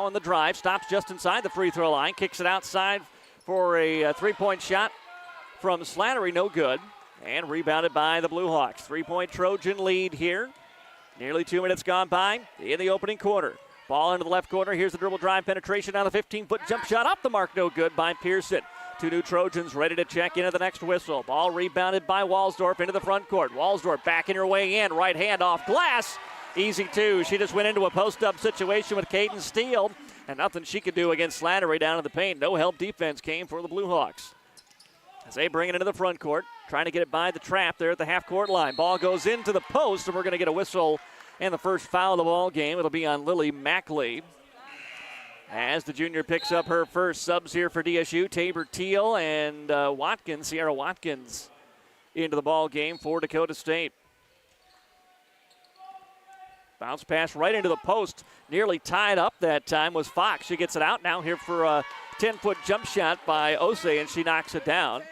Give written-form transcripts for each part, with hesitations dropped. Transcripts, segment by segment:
now on the drive. Stops just inside the free throw line. Kicks it outside for a three-point shot from Slattery. No good. And rebounded by the Blue Hawks. Three-point Trojan lead here. Nearly 2 minutes gone by in the opening quarter. Ball into the left corner. Here's the dribble drive penetration. Now the 15-foot jump shot off the mark. No good by Pearson. Two new Trojans ready to check into the next whistle. Ball rebounded by Walsdorf into the front court. Walsdorf backing her way in. Right hand off glass. Easy two. She just went into a post-up situation with Caden Steele. And nothing she could do against Slattery down in the paint. No help defense came for the Blue Hawks. As they bring it into the front court. Trying to get it by the trap there at the half-court line. Ball goes into the post, and we're going to get a whistle and the first foul of the ball game. It'll be on Lily Mackley. As the junior picks up her first subs here for DSU, Tabor Teal and Watkins, Sierra Watkins, into the ball game for Dakota State. Bounce pass right into the post, nearly tied up that time was Fox. She gets it out now here for a 10-foot jump shot by Osei, and she knocks it down.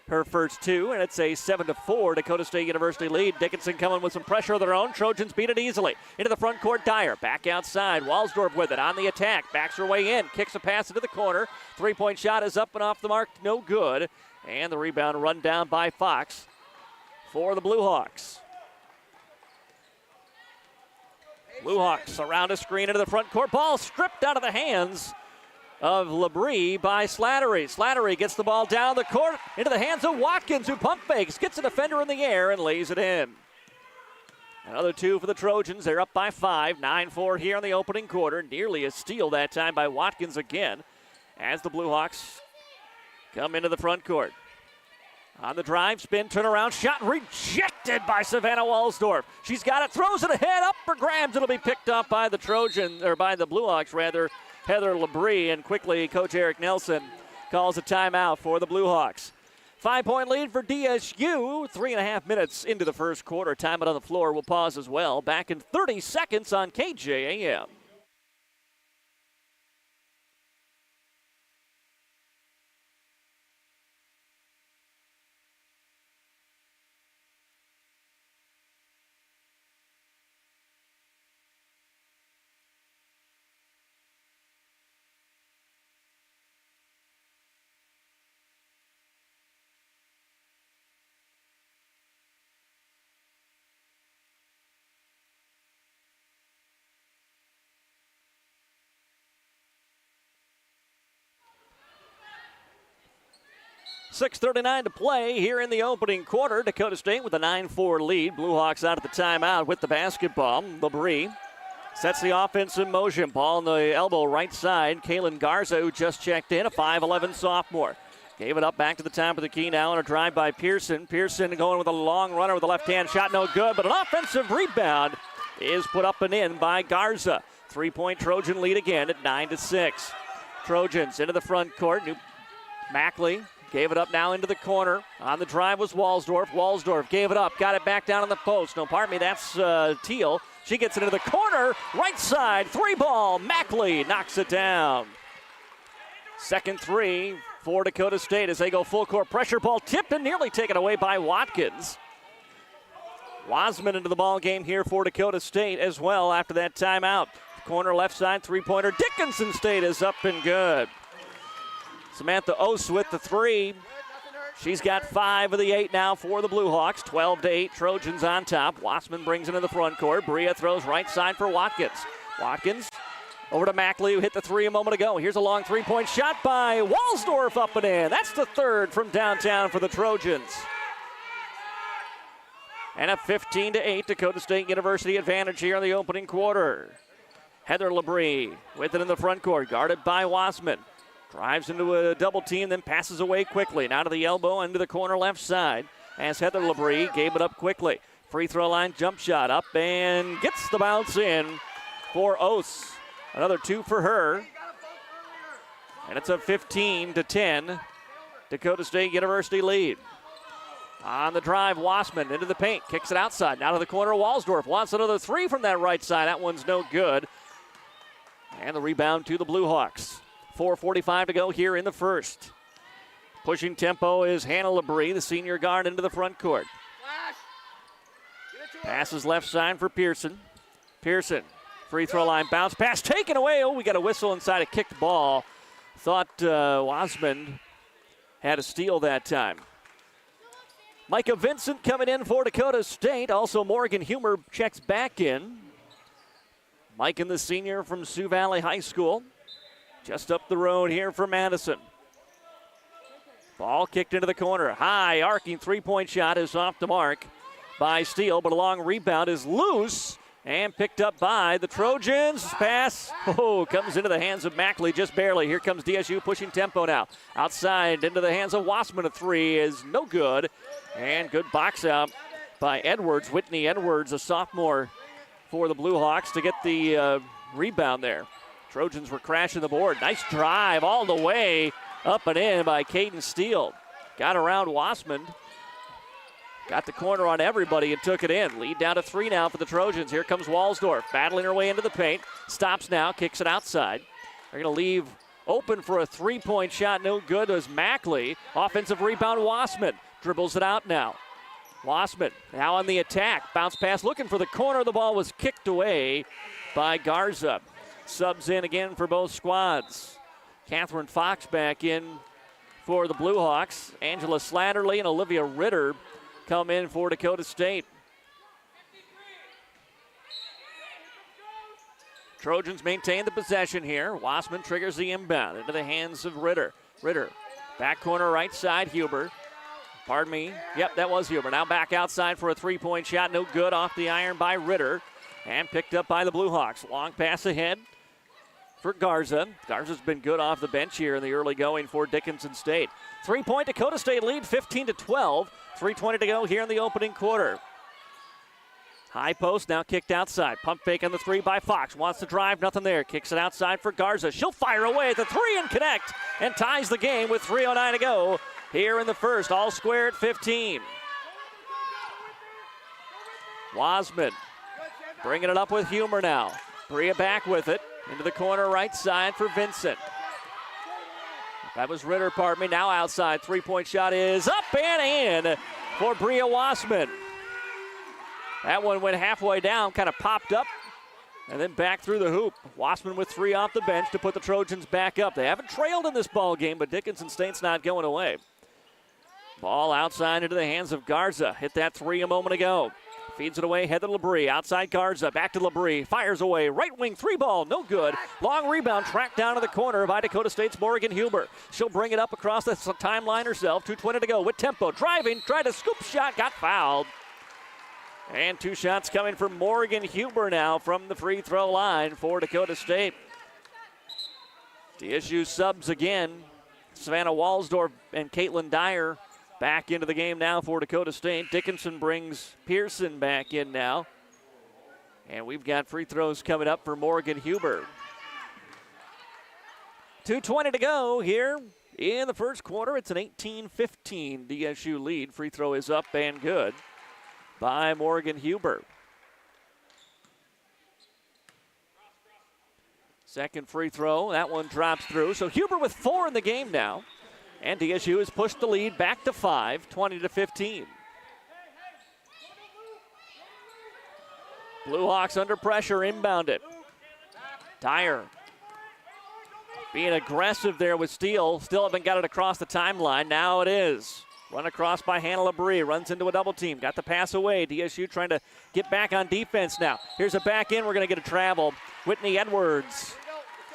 Her first two, and it's a 7-4 Dakota State University lead. Dickinson coming with some pressure of their own. Trojans beat it easily. Into the front court, Dyer. Back outside. Walsdorf with it on the attack. Backs her way in. Kicks a pass into the corner. Three-point shot is up and off the mark. No good. And the rebound run down by Fox for the Blue Hawks. Blue Hawks around a screen into the front court. Ball stripped out of the hands of Labrie by Slattery. Slattery gets the ball down the court into the hands of Watkins, who pump fakes, gets a defender in the air, and lays it in. Another two for the Trojans. They're up by 5. 9-4 here in the opening quarter. Nearly a steal that time by Watkins again as the Blue Hawks come into the front court. On the drive, spin, turnaround, shot rejected by Savannah Walsdorf. She's got it, throws it ahead, up for grabs. It'll be picked up by the Trojans, or by the Blue Hawks rather, Heather Labrie, and quickly Coach Eric Nelson calls a timeout for the Blue Hawks. 5-point lead for DSU. 3.5 minutes into the first quarter. Timeout on the floor. We'll pause as well. Back in 30 seconds on KJAM. .6:39 to play here in the opening quarter. Dakota State with a 9-4 lead. Blue Hawks out at the timeout with the basketball. Labrie sets the offense in motion. Ball on the elbow right side. Kaylin Garza, who just checked in, a 5'11 sophomore. Gave it up back to the top of the key now on a drive by Pearson. Pearson going with a long runner with a left-hand shot. No good, but an offensive rebound is put up and in by Garza. 3-point Trojan lead again at 9-6. Trojans into the front court. New Mackley gave it up now into the corner. On the drive was Walsdorf. Walsdorf gave it up, got it back down on the post. No, pardon me, that's Teal. She gets it into the corner, right side, three ball. Mackley knocks it down. Second three for Dakota State as they go full court pressure. Ball tipped and nearly taken away by Watkins. Wasman into the ball game here for Dakota State as well after that timeout. Corner left side, three-pointer. Dickinson State is up and good. Samantha Ose with the three. She's got 5 of the 8 now for the Blue Hawks. 12-8, Trojans on top. Wassman brings it in the front court. Bria throws right side for Watkins. Watkins over to Mackley, who hit the three a moment ago. Here's a long three-point shot by Walsdorf up and in. That's the third from downtown for the Trojans. And a 15-8 Dakota State University advantage here in the opening quarter. Heather Labrie with it in the front court, guarded by Wassman. Drives into a double team, then passes away quickly. Now to the elbow, into the corner left side. As Heather Labrie gave it up quickly. Free throw line jump shot up and gets the bounce in for Ose. Another two for her. And it's a 15-10 Dakota State University lead. On the drive, Wassman into the paint. Kicks it outside. Now to the corner, Walsdorf wants another three from that right side. That one's no good. And the rebound to the Blue Hawks. 4:45 to go here in the first. Pushing tempo is Hannah Labrie, the senior guard, into the front court. Passes left side for Pearson. Pearson Free throw line bounce pass taken away. Oh, we got a whistle inside a kicked ball. Thought Wasman had a steal that time. Micah Vincent coming in for Dakota State. Also Morgan Humer checks back in. Mike and the senior from Sioux Valley High School. Just up the road here for Madison. Ball kicked into the corner. High arcing three-point shot is off the mark by Steele, but a long rebound is loose and picked up by the Trojans. Pass, comes into the hands of Mackley just barely. Here comes DSU pushing tempo now. Outside into the hands of Wasman. A three is no good. And good box out by Edwards. Whitney Edwards, a sophomore for the Blue Hawks, to get the rebound there. Trojans were crashing the board. Nice drive all the way up and in by Caden Steele. Got around Wasman. Got the corner on everybody and took it in. Lead down to 3 now for the Trojans. Here comes Walsdorf, battling her way into the paint. Stops now, kicks it outside. They're going to leave open for a three-point shot. No good as Mackley. Offensive rebound, Wasman. Dribbles it out now. Wasman now on the attack. Bounce pass looking for the corner. The ball was kicked away by Garza. Subs in again for both squads. Catherine Fox back in for the Blue Hawks. Angela Slatterly and Olivia Ritter come in for Dakota State. Trojans maintain the possession here. Wasman triggers the inbound into the hands of Ritter. Ritter, back corner right side, Huber. Pardon me. Yep, that was Huber. Now back outside for a three-point shot. No good, off the iron by Ritter. And picked up by the Blue Hawks. Long pass ahead for Garza. Garza's been good off the bench here in the early going for Dickinson State. 3-point Dakota State lead, 15-12. 3:20 to go here in the opening quarter. High post now kicked outside. Pump fake on the three by Fox. Wants to drive, nothing there. Kicks it outside for Garza. She'll fire away at the three and connect and ties the game with 3:09 to go here in the first. All square at 15. Wasman bringing it up with Humer now. Bria back with it. Into the corner right side for Vincent. That was Ritter, pardon me. Now outside. Three-point shot is up and in for Bria Wasman. That one went halfway down, kind of popped up, and then back through the hoop. Wasman with 3 off the bench to put the Trojans back up. They haven't trailed in this ball game, but Dickinson State's not going away. Ball outside into the hands of Garza. Hit that 3 a moment ago. Feeds it away, head to Labrie. Outside Garza, back to Labrie. Fires away, right wing 3 ball, no good. Long rebound, tracked down to the corner by Dakota State's Morgan Huber. She'll bring it up across the timeline herself. 2:20 to go with tempo. Driving, tried a scoop shot, got fouled. And 2 shots coming from Morgan Huber now from the free throw line for Dakota State. DSU subs again. Savannah Walsdorf and Caitlin Dyer back into the game now for Dakota State. Dickinson brings Pearson back in now. And we've got free throws coming up for Morgan Huber. 2:20 to go here in the first quarter. It's an 18-15 DSU lead. Free throw is up and good by Morgan Huber. Second free throw, that one drops through. So Huber with 4 in the game now. And DSU has pushed the lead back to 5, 20-15. Blue Hawks under pressure, inbounded. Dyer being aggressive there with Steele. Still haven't got it across the timeline. Now it is. Run across by Hannah Labrie. Runs into a double team. Got the pass away. DSU trying to get back on defense now. Here's a back in. We're going to get a travel. Whitney Edwards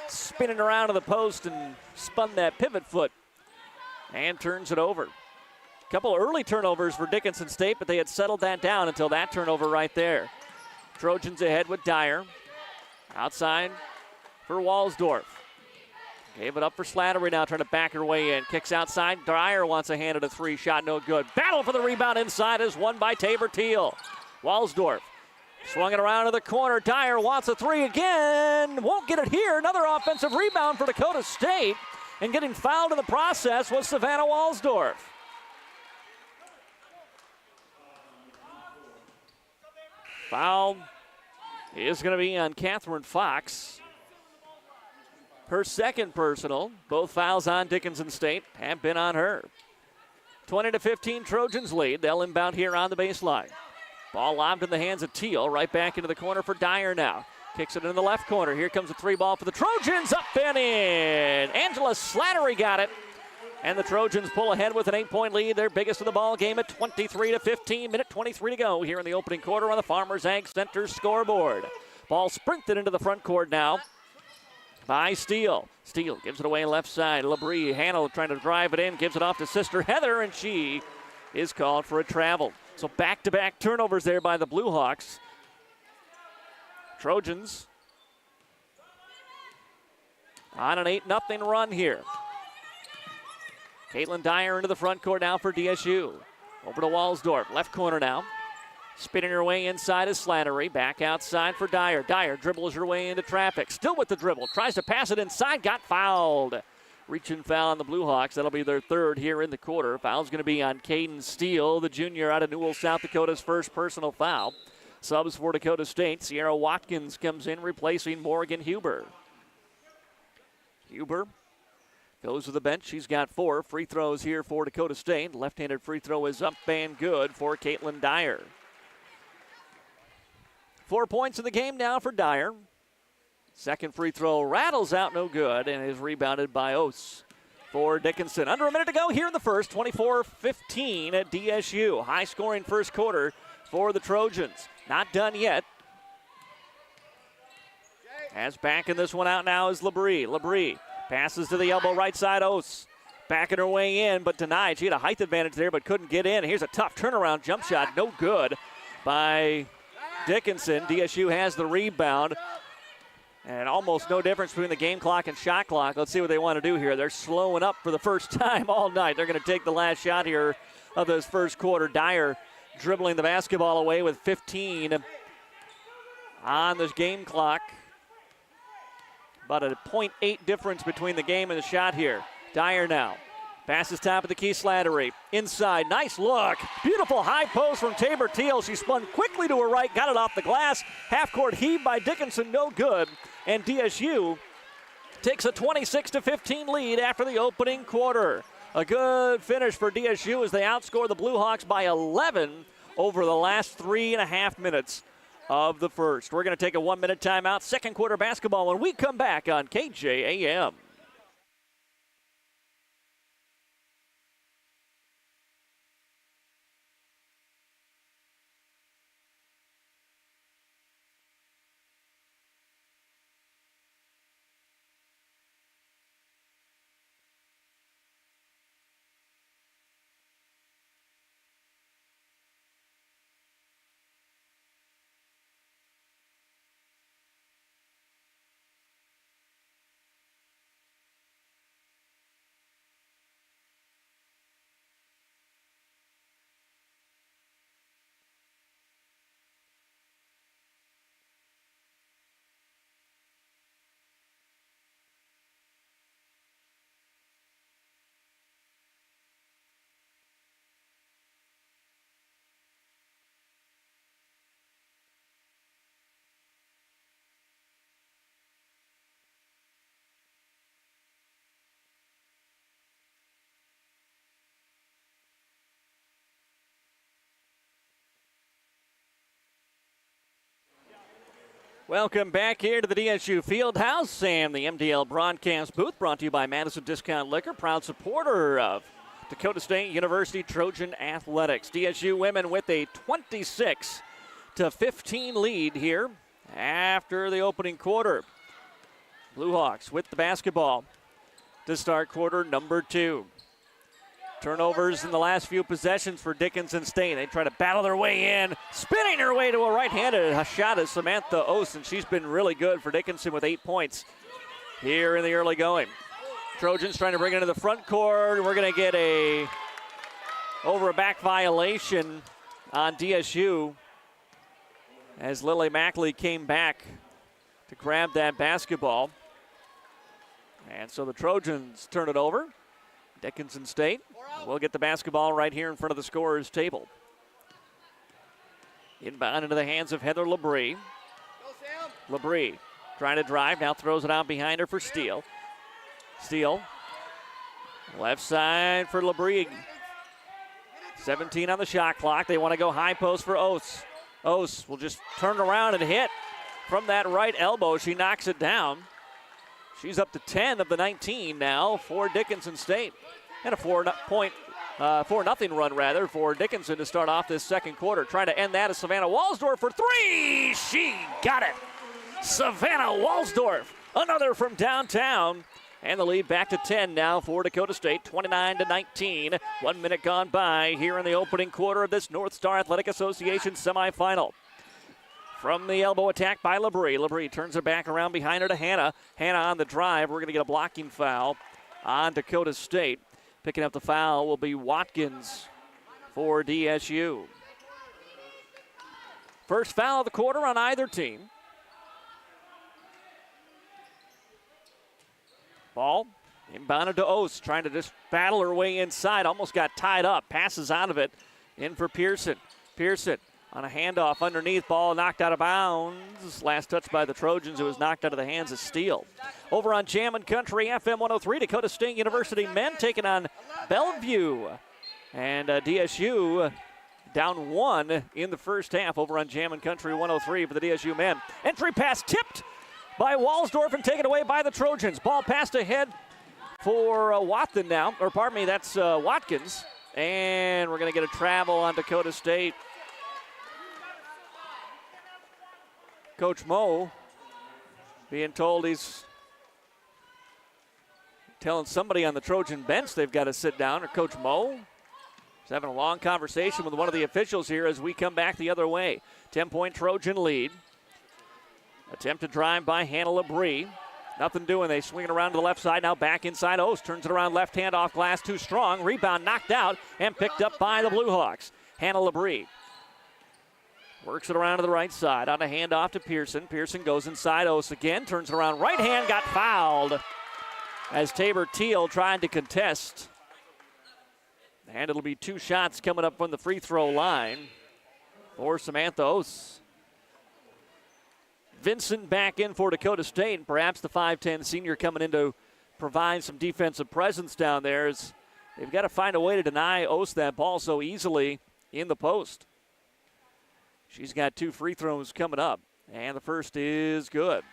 spinning around to the post and spun that pivot foot and turns it over. A couple early turnovers for Dickinson State, but they had settled that down until that turnover right there. Trojans ahead with Dyer. Outside for Walsdorf. Gave it up for Slattery now, trying to back her way in. Kicks outside. Dyer wants a hand at a 3 shot, no good. Battle for the rebound inside is won by Tabor Teal. Walsdorf swung it around to the corner. Dyer wants a 3 again. Won't get it here. Another offensive rebound for Dakota State. And getting fouled in the process was Savannah Walsdorf. Foul is going to be on Catherine Fox. Her second personal. Both fouls on Dickinson State have been on her. 20-15 Trojans lead. They'll inbound here on the baseline. Ball lobbed in the hands of Teal. Right back into the corner for Dyer now. Kicks it in the left corner. Here comes a 3-ball for the Trojans. Up and in. Angela Slattery got it. And the Trojans pull ahead with an 8-point lead. Their biggest of the ball game at 23-15. Minute 23 to go here in the opening quarter on the Farmers Ag Center scoreboard. Ball sprinted into the front court now by Steele. Steele gives it away left side. Labrie, Hannah trying to drive it in. Gives it off to sister Heather, and she is called for a travel. So back-to-back turnovers there by the Blue Hawks. Trojans on an 8-0 run here. Caitlin Dyer into the front court now for DSU. Over to Walsdorf, left corner now. Spinning her way inside is Slattery. Back outside for Dyer. Dyer dribbles her way into traffic. Still with the dribble. Tries to pass it inside. Got fouled. Reach and foul on the Blue Hawks. That'll be their third here in the quarter. Foul's going to be on Caden Steele, the junior out of Newell, South Dakota's first personal foul. Subs for Dakota State. Sierra Watkins comes in replacing Morgan Huber. Huber goes to the bench. She's got 4 free throws here for Dakota State. Left-handed free throw is up and good for Caitlin Dyer. 4 points in the game now for Dyer. Second free throw rattles out, no good, and is rebounded by Ose for Dickinson. Under a minute to go here in the first. 24-15 at DSU. High-scoring first quarter for the Trojans. Not done yet. As backing this one out now is Labrie. Labrie passes to the elbow right side. Ose backing her way in, but denied. She had a height advantage there, but couldn't get in. Here's a tough turnaround jump shot. No good by Dickinson. DSU has the rebound. And almost no difference between the game clock and shot clock. Let's see what they want to do here. They're slowing up for the first time all night. They're going to take the last shot here of this first quarter. Dyer dribbling the basketball away with 15 on this game clock. About a 0.8 difference between the game and the shot here. Dyer now. Passes top of the key, Slattery. Inside, nice look. Beautiful high post from Tabor Teal. She spun quickly to her right, got it off the glass. Half-court heave by Dickinson, no good. And DSU takes a 26-15 lead after the opening quarter. A good finish for DSU as they outscore the Blue Hawks by 11 over the last 3.5 minutes of the first. We're going to take a 1-minute timeout. Second quarter basketball when we come back on KJAM. Welcome back here to the DSU Fieldhouse and the MDL broadcast booth, brought to you by Madison Discount Liquor, proud supporter of Dakota State University Trojan Athletics. DSU women with a 26-15 lead here after the opening quarter. Blue Hawks with the basketball to start quarter number 2. Turnovers in the last few possessions for Dickinson State. They try to battle their way in. Spinning her way to a right-handed shot is Samantha Ose, and she's been really good for Dickinson with 8 points here in the early going. Trojans trying to bring it into the front court. We're going to get a over-a-back violation on DSU as Lily Mackley came back to grab that basketball. And so the Trojans turn it over. Dickinson State will get the basketball right here in front of the scorer's table. Inbound into the hands of Heather Labrie. Labrie trying to drive, now throws it out behind her for Steele. Steele, left side for Labrie. 17 on the shot clock. They want to go high post for Ose. Ose will just turn around and hit from that right elbow. She knocks it down. She's up to 10 of the 19 now for Dickinson State. And a 4-0 run, rather, for Dickinson to start off this second quarter. Trying to end that is Savannah Walsdorf for three. She got it. Savannah Walsdorf, another from downtown. And the lead back to 10 now for Dakota State, 29-19. 1 minute gone by here in the opening quarter of this North Star Athletic Association semifinal. From the elbow attack by Labrie. Labrie turns it back around behind her to Hannah. Hannah on the drive. We're going to get a blocking foul on Dakota State. Picking up the foul will be Watkins for DSU. First foul of the quarter on either team. Ball inbounded to Ost, trying to just battle her way inside. Almost got tied up. Passes out of it. In for Pearson. Pearson on a handoff underneath. Ball knocked out of bounds. Last touch by the Trojans. It was knocked out of the hands of Steele. Over on Jammin' Country, FM 103, Dakota State University men taking on Bellevue. And DSU down 1 in the first half over on Jammin' Country 103 for the DSU men. Entry pass tipped by Walsdorf and taken away by the Trojans. Ball passed ahead for Watson now, or pardon me, that's Watkins. And we're going to get a travel on Dakota State. Coach Moe being told he's telling somebody on the Trojan bench they've got to sit down, or Coach Moe. He's having a long conversation with one of the officials here as we come back the other way. 10-point Trojan lead. Attempt to drive by Hannah Labrie. Nothing doing. They swing it around to the left side. Now back inside Ost. Turns it around left hand off glass. Too strong. Rebound knocked out and picked up by the Blue Hawks. Hannah Labrie works it around to the right side. On a handoff to Pearson. Pearson goes inside Ost again. Turns it around. Right hand got fouled as Tabor Teal tried to contest. And it'll be 2 shots coming up from the free throw line for Samantha Ost. Vincent back in for Dakota State, and perhaps the 5'10 senior coming in to provide some defensive presence down there. As they've got to find a way to deny Ost that ball so easily in the post. She's got 2 free throws coming up, and the first is good.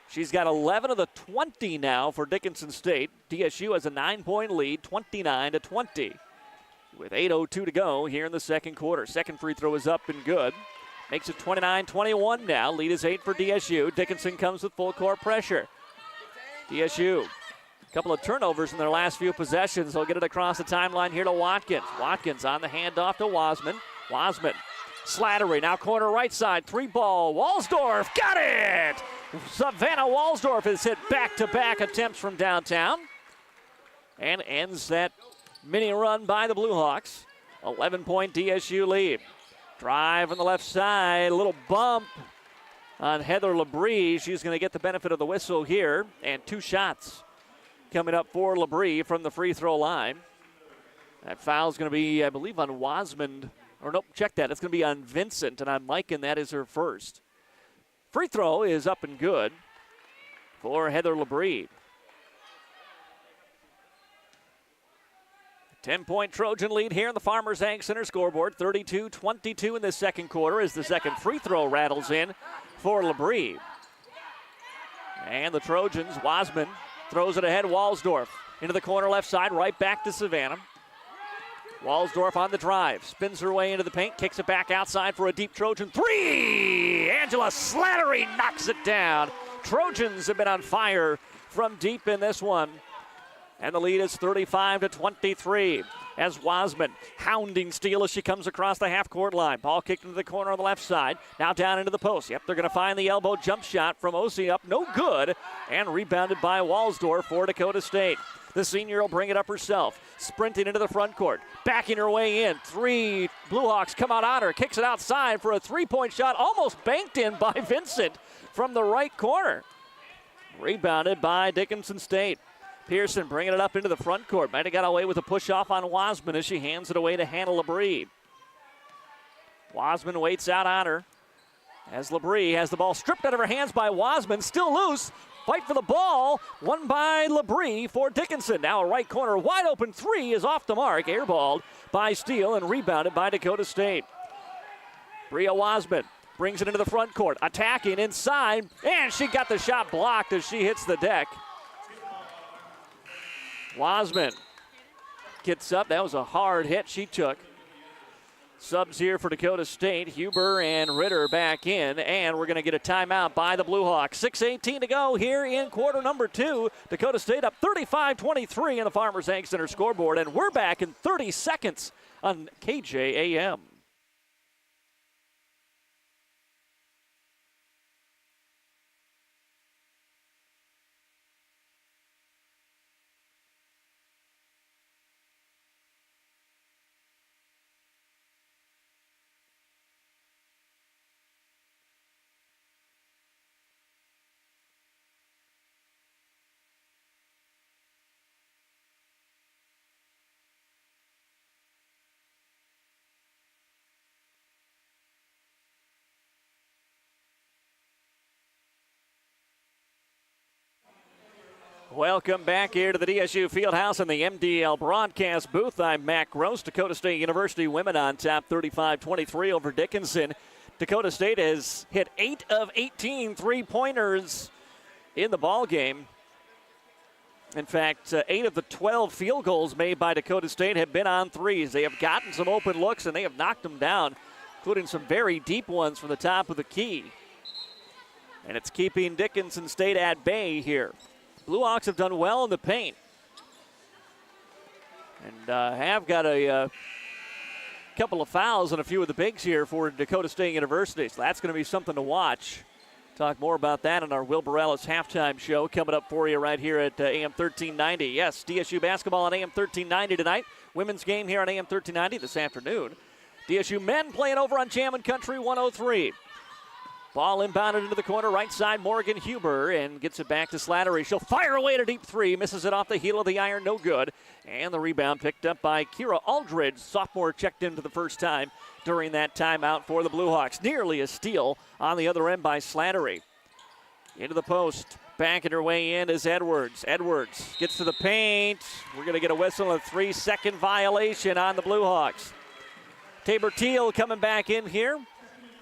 She's got 11 of the 20 now for Dickinson State. DSU has a 9-point lead, 29-20, with 8:02 to go here in the second quarter. Second free throw is up and good. Makes it 29-21 now. Lead is 8 for DSU. Dickinson comes with full court pressure. DSU, a couple of turnovers in their last few possessions. They'll get it across the timeline here to Watkins. Watkins on the handoff to Wasman. Wasman, Slattery, now corner right side. 3-ball. Walsdorf, got it! Savannah Walsdorf has hit back-to-back attempts from downtown. And ends that mini run by the Blue Hawks. 11-point DSU lead. Drive on the left side, a little bump on Heather Labrie. She's going to get the benefit of the whistle here. And 2 shots coming up for Labrie from the free throw line. That foul's going to be, I believe, on Wasmond. Or nope, check that. It's going to be on Vincent and on Mike, and that is her first. Free throw is up and good for Heather Labrie. 10-point Trojan lead here in the Farmers Ag Center scoreboard. 32-22 in the second quarter as the second free throw rattles in for Labrie. And the Trojans, Wasman throws it ahead. Walsdorf into the corner left side, right back to Savannah. Walsdorf on the drive, spins her way into the paint, kicks it back outside for a deep Trojan three. Angela Slattery knocks it down. Trojans have been on fire from deep in this one. And the lead is 35-23 as Wasman hounding Steele as she comes across the half-court line. Ball kicked into the corner on the left side. Now down into the post. Yep, they're going to find the elbow jump shot from Osi up. No good. And rebounded by Walsdorf for Dakota State. The senior will bring it up herself. Sprinting into the front court. Backing her way in. 3 Blue Hawks come out on her. Kicks it outside for a 3-point shot. Almost banked in by Vincent from the right corner. Rebounded by Dickinson State. Pearson bringing it up into the front court. Might have got away with a push-off on Wasman as she hands it away to Hannah Labrie. Wasman waits out on her as Labrie has the ball stripped out of her hands by Wasman. Still loose. Fight for the ball. Won by Labrie for Dickinson. Now a right corner wide open 3 is off the mark. Airballed by Steele and rebounded by Dakota State. Bria Wasman Brings it into the front court. Attacking inside. And she got the shot blocked as she hits the deck. Wasman gets up. That was a hard hit she took. Subs here for Dakota State. Huber and Ritter back in, and we're going to get a timeout by the Blue Hawks. 6:18 to go here in quarter number 2. Dakota State up 35-23 in the Farmers Ag Center scoreboard, and we're back in 30 seconds on KJAM. Welcome back here to the DSU Fieldhouse in the MDL broadcast booth. I'm Matt Gross. Dakota State University women on top 35-23 over Dickinson. Dakota State has hit 8 of 18 three-pointers in the ball game. In fact, 8 of the 12 field goals made by Dakota State have been on threes. They have gotten some open looks, and they have knocked them down, including some very deep ones from the top of the key. And it's keeping Dickinson State at bay here. Blue Hawks have done well in the paint and have got a couple of fouls on a few of the bigs here for Dakota State University. So that's going to be something to watch. Talk more about that in our Wilbur Ellis halftime show coming up for you right here at AM 1390. Yes, DSU basketball on AM 1390 tonight. Women's game here on AM 1390 this afternoon. DSU men playing over on Jammin' Country 103. Ball inbounded into the corner, right side, Morgan Huber, and gets it back to Slattery. She'll fire away at a deep three, misses it off the heel of the iron, no good. And the rebound picked up by Kira Aldridge. Sophomore checked in for the first time during that timeout for the Blue Hawks. Nearly a steal on the other end by Slattery. Into the post, backing her way in is Edwards. Edwards gets to the paint. We're going to get a whistle, a 3-second violation on the Blue Hawks. Tabor Teal coming back in here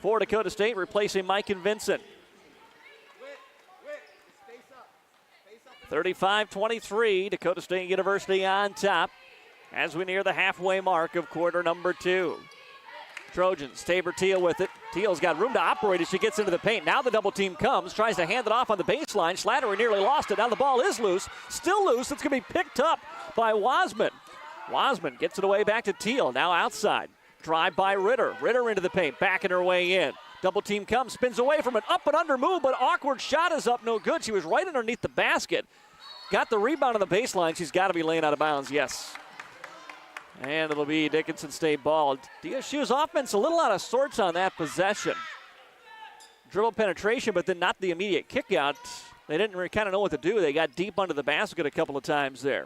for Dakota State, replacing Mike and Vincent. 35-23, Dakota State University on top as we near the halfway mark of quarter number 2. Trojans, Tabor Teal with it. Teal's got room to operate as she gets into the paint. Now the double team comes, tries to hand it off on the baseline. Slattery nearly lost it. Now the ball is loose, still loose. It's going to be picked up by Wasman. Wasman gets it away back to Teal, now outside. Drive by Ritter. Ritter into the paint, backing her way in. Double team comes, spins away from an up and under move, but awkward shot is up, no good. She was right underneath the basket. Got the rebound on the baseline. She's got to be laying out of bounds, yes. And it'll be Dickinson State ball. DSU's offense a little out of sorts on that possession. Dribble penetration, but then not the immediate kick out. They didn't really kind of know what to do. They got deep under the basket a couple of times there.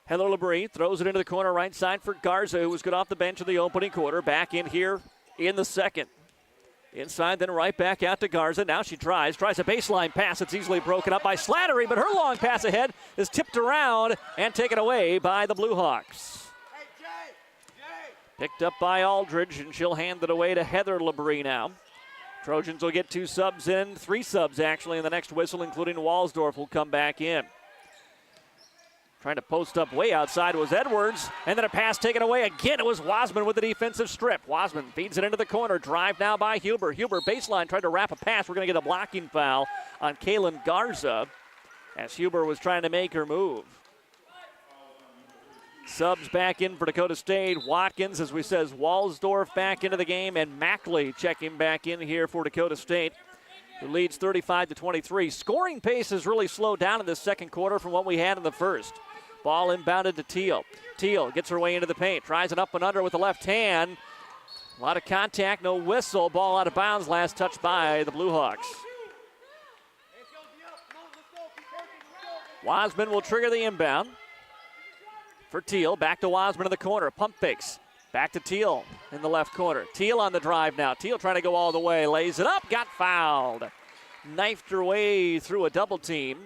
Heather Labrie throws it into the corner right side for Garza, who was good off the bench in the opening quarter. Back in here in the second. Inside, then right back out to Garza. Now she tries a baseline pass. It's easily broken up by Slattery, but her long pass ahead is tipped around and taken away by the Blue Hawks. Picked up by Aldridge, and she'll hand it away to Heather Labrie now. Trojans will get 2 subs in, 3 subs actually in the next whistle, including Walsdorf will come back in. Trying to post up way outside was Edwards, and then a pass taken away again. It was Wasman with the defensive strip. Wasman feeds it into the corner. Drive now by Huber. Huber baseline tried to wrap a pass. We're going to get a blocking foul on Kaylin Garza as Huber was trying to make her move. Subs back in for Dakota State. Watkins, as we says, Walsdorf back into the game, and Mackley checking back in here for Dakota State, who leads 35-23. Scoring pace has really slowed down in this second quarter from what we had in the first. Ball inbounded to Teal. Teal gets her way into the paint. Tries it up and under with the left hand. A lot of contact, no whistle. Ball out of bounds. Last touch by the Blue Hawks. Wasman will trigger the inbound for Teal. Back to Wasman in the corner. Pump fakes. Back to Teal in the left corner. Teal on the drive now. Teal trying to go all the way. Lays it up. Got fouled. Knifed her way through a double team.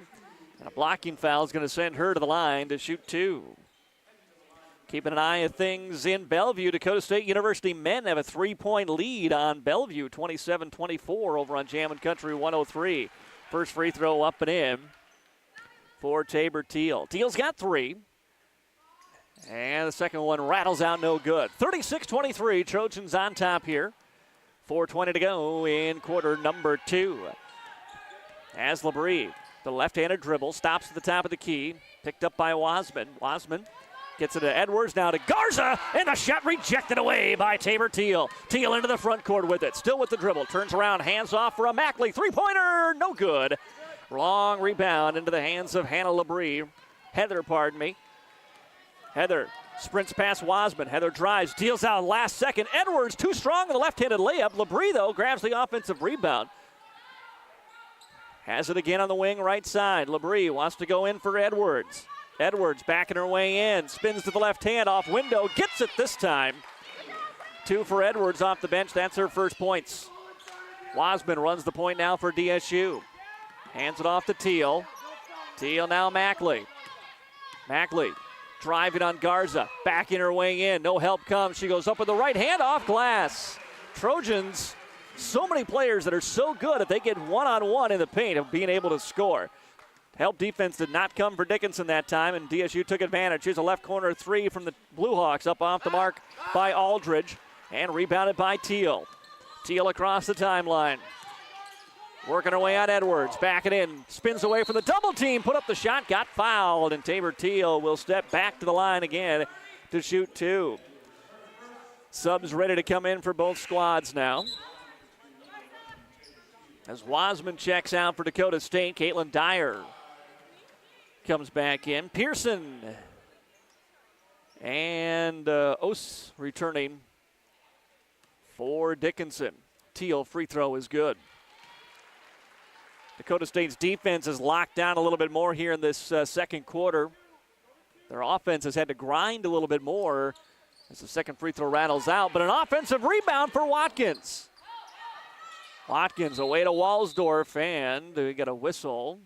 And a blocking foul is going to send her to the line to shoot 2. Keeping an eye on things in Bellevue. Dakota State University men have a 3-point lead on Bellevue, 27-24 over on Jammin' Country 103. First free throw up and in for Tabor Teal. Teal's got 3. And the second one rattles out, no good. 36-23, Trojans on top here. 4:20 to go in quarter number 2. As Labrie, the left-handed dribble, stops at the top of the key. Picked up by Wasman. Wasman gets it to Edwards, now to Garza, and the shot rejected away by Tabor Teal. Teal into the front court with it, still with the dribble. Turns around, hands off for a Mackley. Three-pointer, no good. Long rebound into the hands of Hannah Labrie. Heather, pardon me. Heather sprints past Wasman. Heather drives, deals out last second. Edwards too strong in the left-handed layup. Labrie, though, grabs the offensive rebound. Has it again on the wing right side. Labrie wants to go in for Edwards. Edwards backing her way in. Spins to the left hand off window. Gets it this time. 2 for Edwards off the bench. That's her first points. Wasman runs the point now for DSU. Hands it off to Teal. Teal now Mackley. Mackley driving on Garza. Backing her way in. No help comes. She goes up with the right hand off glass. Trojans, so many players that are so good if they get one-on-one in the paint of being able to score. Help defense did not come for Dickinson that time, and DSU took advantage. Here's a left corner 3 from the Blue Hawks, up off the mark by Aldridge, and rebounded by Teal. Teal across the timeline. Working her way on Edwards, back it in, spins away from the double team, put up the shot, got fouled, and Tabor Teal will step back to the line again to shoot 2. Subs ready to come in for both squads now. As Wasman checks out for Dakota State, Caitlin Dyer comes back in. Pearson and Ose returning for Dickinson. Teal free throw is good. Dakota State's defense is locked down a little bit more here in this second quarter. Their offense has had to grind a little bit more as the second free throw rattles out, but an offensive rebound for Watkins. Watkins away to Walsdorf, and we got a whistle.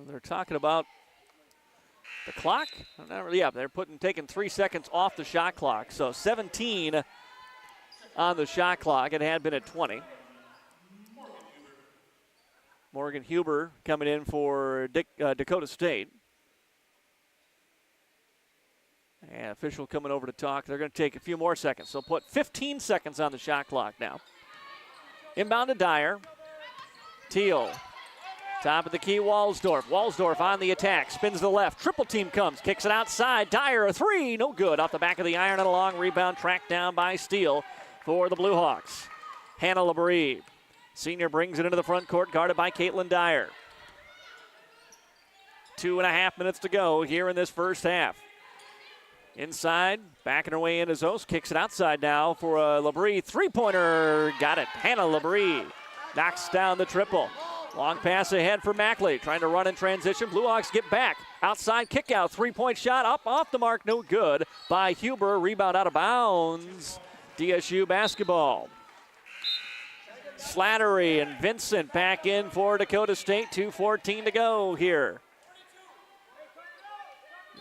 They're talking about the clock. Yeah, they're taking 3 seconds off the shot clock. So 17 on the shot clock. It had been at 20. Morgan Huber coming in for Dakota State. And official coming over to talk. They're going to take a few more seconds. So put 15 seconds on the shot clock now. Inbound to Dyer. Teal. Top of the key, Walsdorf. Walsdorf on the attack. Spins to the left. Triple team comes. Kicks it outside. Dyer, a 3. No good. Off the back of the iron and a long rebound. Tracked down by Steele for the Blue Hawks. Hannah Labrie. Senior brings it into the front court, guarded by Caitlin Dyer. 2.5 minutes to go here in this first half. Inside, backing her way in as Ose. Kicks it outside now for Labrie. Three-pointer. Got it. Hannah Labrie knocks down the triple. Long pass ahead for Mackley. Trying to run in transition. Blue Hawks get back. Outside kick out. Three-point shot up off the mark. No good by Huber. Rebound out of bounds. DSU basketball. Slattery and Vincent back in for Dakota State. 2:14 to go here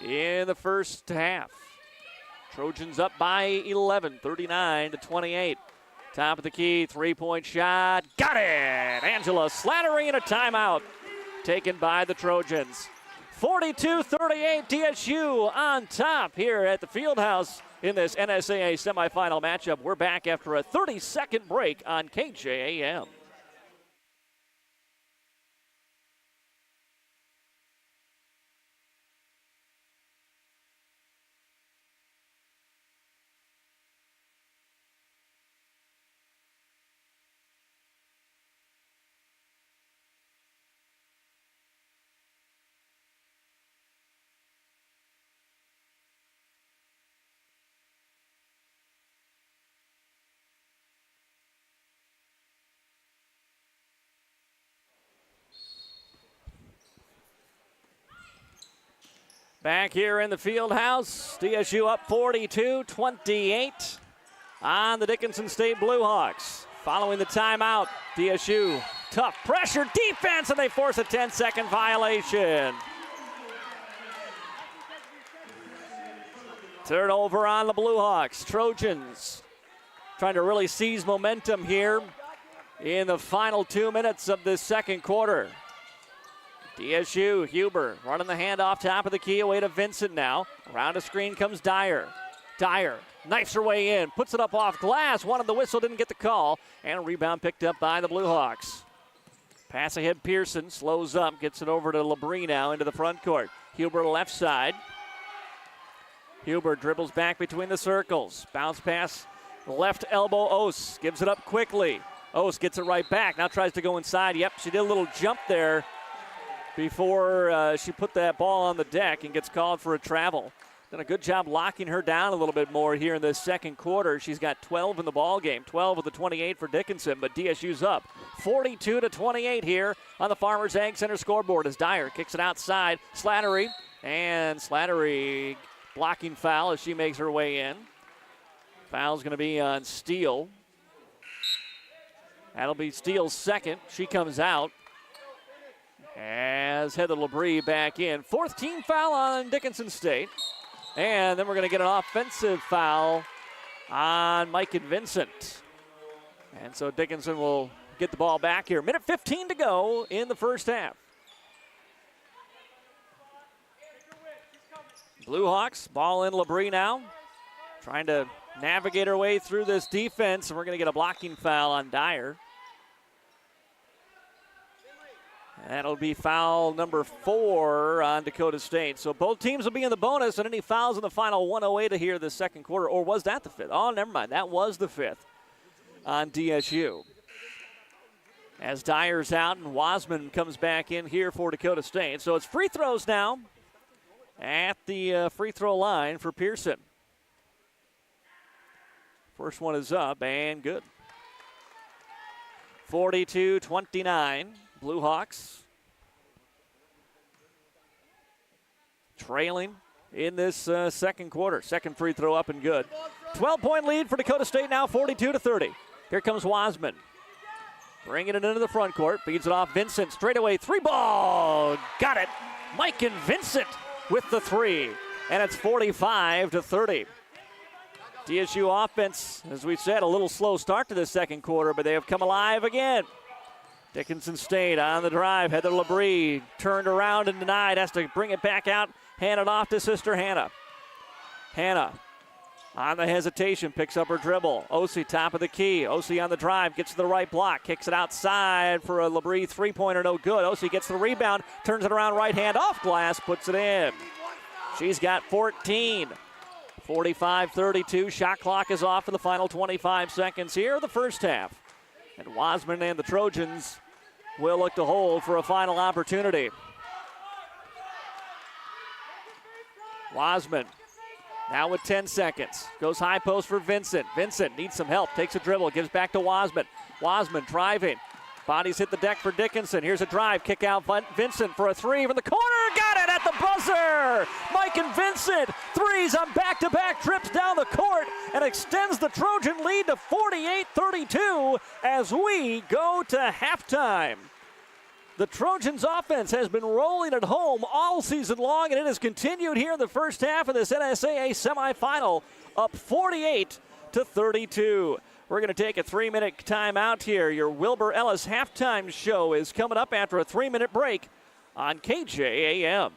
in the first half. Trojans up by 11, 39-28. Top of the key, three-point shot. Got it! Angela Slattery and a timeout taken by the Trojans. 42-38, DSU on top here at the Fieldhouse in this NSAA semifinal matchup. We're back after a 30-second break on KJAM. Back here in the Fieldhouse, DSU up 42-28 on the Dickinson State Blue Hawks. Following the timeout, DSU Tough pressure, defense, and they force a 10-second violation. Turnover on the Blue Hawks. Trojans trying to really seize momentum here in the final 2 minutes of this second quarter. DSU, Huber running the handoff top of the key away to Vincent now. Around a screen comes Dyer. Dyer knifes her way in, puts it up off glass. Wanted the whistle, didn't get the call. And a rebound picked up by the Blue Hawks. Pass ahead, Pearson slows up, gets it over to Labrie now into the front court. Huber left side. Huber dribbles back between the circles. Bounce pass, left elbow, Ose gives it up quickly. Ose gets it right back, now tries to go inside. Yep, she did a little jump there before she put that ball on the deck and gets called for a travel. Done a good job locking her down a little bit more here in this second quarter. She's got 12 in the ball game, 12 of the 28 for Dickinson, but DSU's up 42-28 here on the Farmers Ag Center scoreboard as Dyer kicks it outside. Slattery, and Slattery blocking foul as she makes her way in. Foul's going to be on Steele. That'll be Steele's second. She comes out as Heather Labrie back in. Fourth team foul on Dickinson State. And then we're going to get an offensive foul on Mike and Vincent. And so Dickinson will get the ball back here. Minute 15 to go in the first half. Blue Hawks, ball in Labrie now. Trying to navigate her way through this defense, and we're going to get a blocking foul on Dyer. That'll be foul number 4 on Dakota State. So both teams will be in the bonus, and any fouls in the final 1:08 here the second quarter. Or was that the fifth? Oh, never mind. That was the fifth on DSU. As Dyer's out and Wasman comes back in here for Dakota State. So it's free throws now at the free throw line for Pearson. First one is up and good. 42-29. Blue Hawks trailing in this second quarter. Second free throw up and good. 12-point lead for Dakota State now, 42-30. Here comes Wasman. Bringing it into the front court. Feeds it off Vincent. Straightaway three ball. Got it. Mike and Vincent with the three. And it's 45-30. DSU offense, as we said, a little slow start to the second quarter, but they have come alive again. Dickinson State on the drive. Heather Labrie turned around and denied. Has to bring it back out. Hand it off to sister Hannah. Hannah on the hesitation. Picks up her dribble. Ossie top of the key. Ossie on the drive. Gets to the right block. Kicks it outside for a Labrie three-pointer. No good. Ossie gets the rebound. Turns it around right hand off glass. Puts it in. She's got 14. 45-32. Shot clock is off for the final 25 seconds here of the first half. And Wasman and the Trojans will look to hold for a final opportunity. Wasman now with 10 seconds. Goes high post for Vincent. Vincent needs some help. Takes a dribble. Gives back to Wasman. Wasman driving. Bodies hit the deck for Dickinson. Here's a drive. Kick out Vincent for a three from the corner. Got it at the buzzer. Mike and Vincent. Threes on back-to-back trips down the court and extends the Trojan lead to 48-32 as we go to halftime. The Trojans offense has been rolling at home all season long, and it has continued here in the first half of this NSAA semifinal, up 48-32. We're going to take a 3-minute timeout here. Your Wilbur Ellis halftime show is coming up after a 3-minute break on KJAM.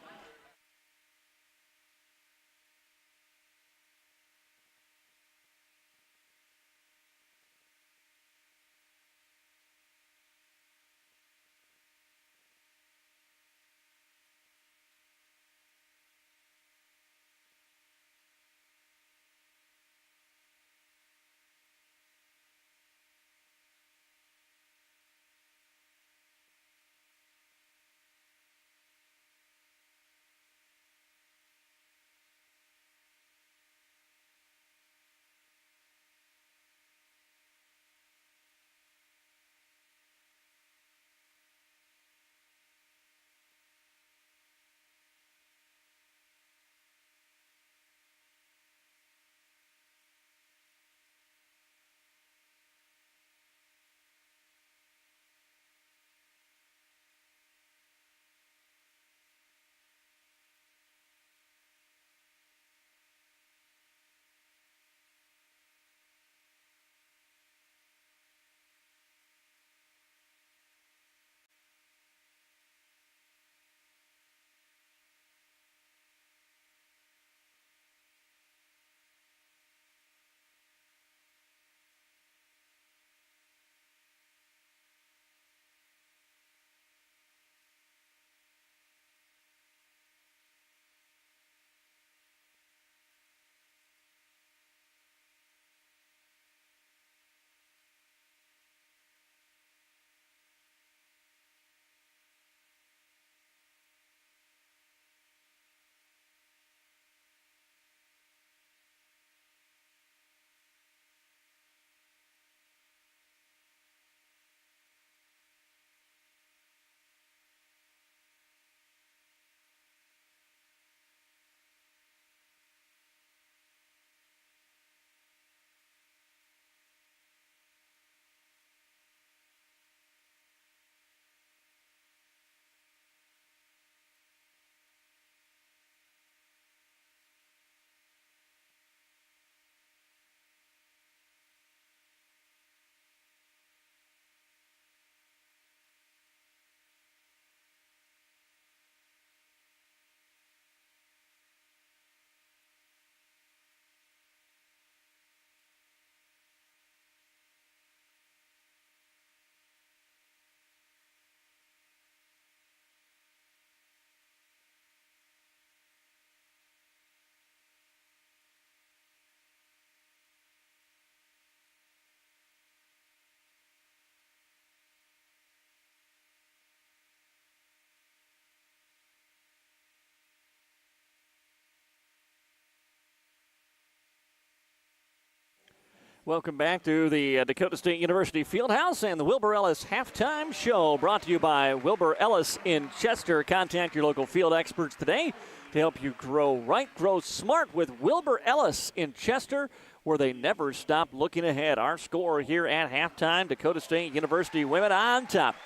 Welcome back to the Dakota State University Fieldhouse and the Wilbur Ellis Halftime Show, brought to you by Wilbur Ellis in Chester. Contact your local field experts today to help you grow right, grow smart with Wilbur Ellis in Chester, where they never stop looking ahead. Our score here at halftime, Dakota State University women on top,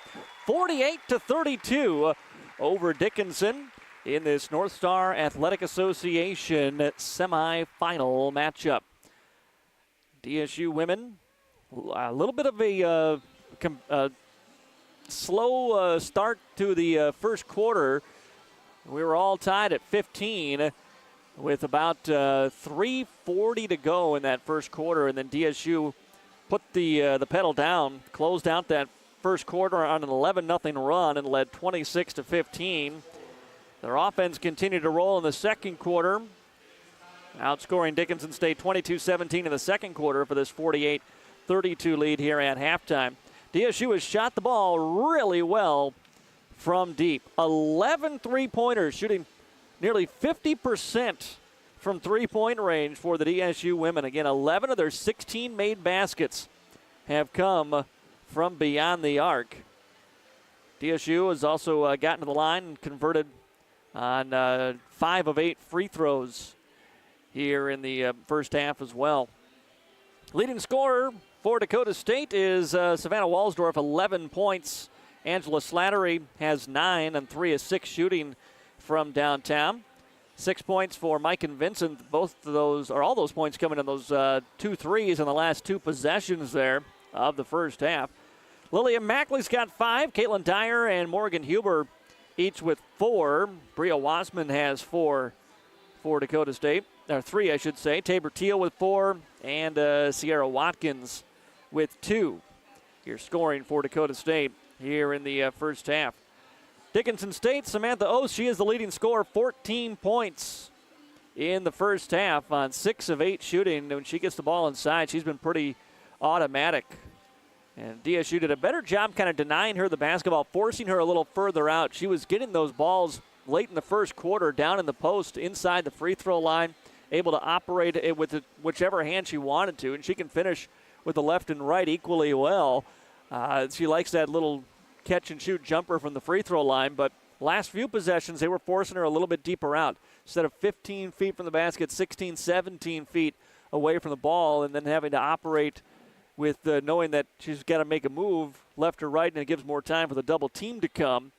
48-32 over Dickinson in this North Star Athletic Association semifinal matchup. DSU women, a little bit of a slow start to the first quarter. We were all tied at 15 with about 3:40 to go in that first quarter, and then DSU put the pedal down, closed out that first quarter on an 11-0 run and led 26-15. Their offense continued to roll in the second quarter, outscoring Dickinson State 22-17 in the second quarter for this 48-32 lead here at halftime. DSU has shot the ball really well from deep. 11 three-pointers, shooting nearly 50% from three-point range for the DSU women. Again, 11 of their 16 made baskets have come from beyond the arc. DSU has also gotten to the line and converted on 5 of 8 free throws here in the first half as well. Leading scorer for Dakota State is Savannah Walsdorf, 11 points. Angela Slattery has 9 and 3 of 6 shooting from downtown. 6 points for Mike and Vincent. Both of those, or all those points coming in those 2 threes in the last 2 possessions there of the first half. Lillian Mackley's got 5. Caitlin Dyer and Morgan Huber each with 4. Bria Wassman has 4 for Dakota State. Or 3, I should say. Tabor Teal with 4, and Sierra Watkins with 2. Your scoring for Dakota State here in the first half. Dickinson State, Samantha Oates, she is the leading scorer, 14 points in the first half on 6 of 8 shooting. When she gets the ball inside, she's been pretty automatic. And DSU did a better job kind of denying her the basketball, forcing her a little further out. She was getting those balls late in the first quarter down in the post inside the free throw line, able to operate it with whichever hand she wanted to, and she can finish with the left and right equally well. She likes that little catch-and-shoot jumper from the free throw line, but last few possessions, they were forcing her a little bit deeper out. Instead of 15 feet from the basket, 16, 17 feet away from the ball, and then having to operate with knowing that she's got to make a move left or right, and it gives more time for the double team to come.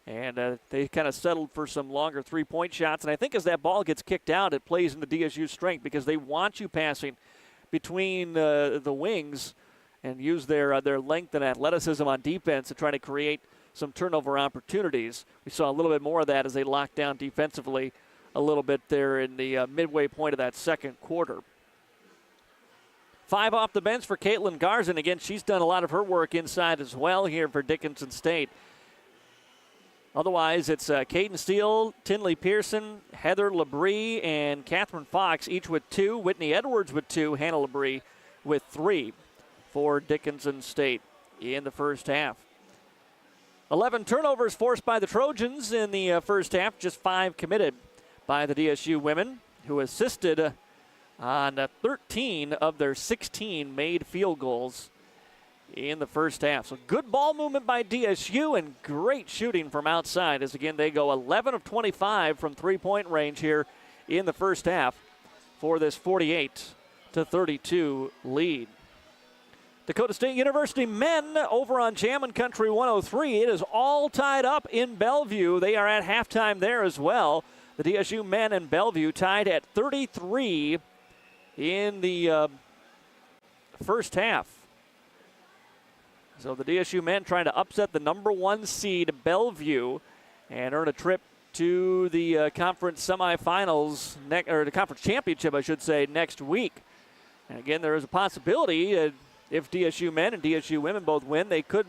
And they kind of settled for some longer three-point shots. And I think as that ball gets kicked out, it plays into DSU's strength because they want you passing between the wings and use their length and athleticism on defense to try to create some turnover opportunities. We saw a little bit more of that as they locked down defensively a little bit there in the midway point of that second quarter. 5 off the bench for Caitlin Garzon. Again, she's done a lot of her work inside as well here for Dickinson State. Otherwise, it's Caden Steele, Tinley Pearson, Heather Labrie, and Catherine Fox, each with 2. Whitney Edwards with 2. Hannah Labrie with 3 for Dickinson State in the first half. 11 turnovers forced by the Trojans in the first half, just 5 committed by the DSU women, who assisted on 13 of their 16 made field goals in the first half. So good ball movement by DSU and great shooting from outside as, again, they go 11 of 25 from three-point range here in the first half for this 48-32 lead. Dakota State University men over on Jammin' Country 103. It is all tied up in Bellevue. They are at halftime there as well. The DSU men in Bellevue tied at 33 in the first half. So the DSU men trying to upset the number 1 seed Bellevue and earn a trip to the conference semifinals, or the conference championship, I should say, next week. And again, there is a possibility if DSU men and DSU women both win, they could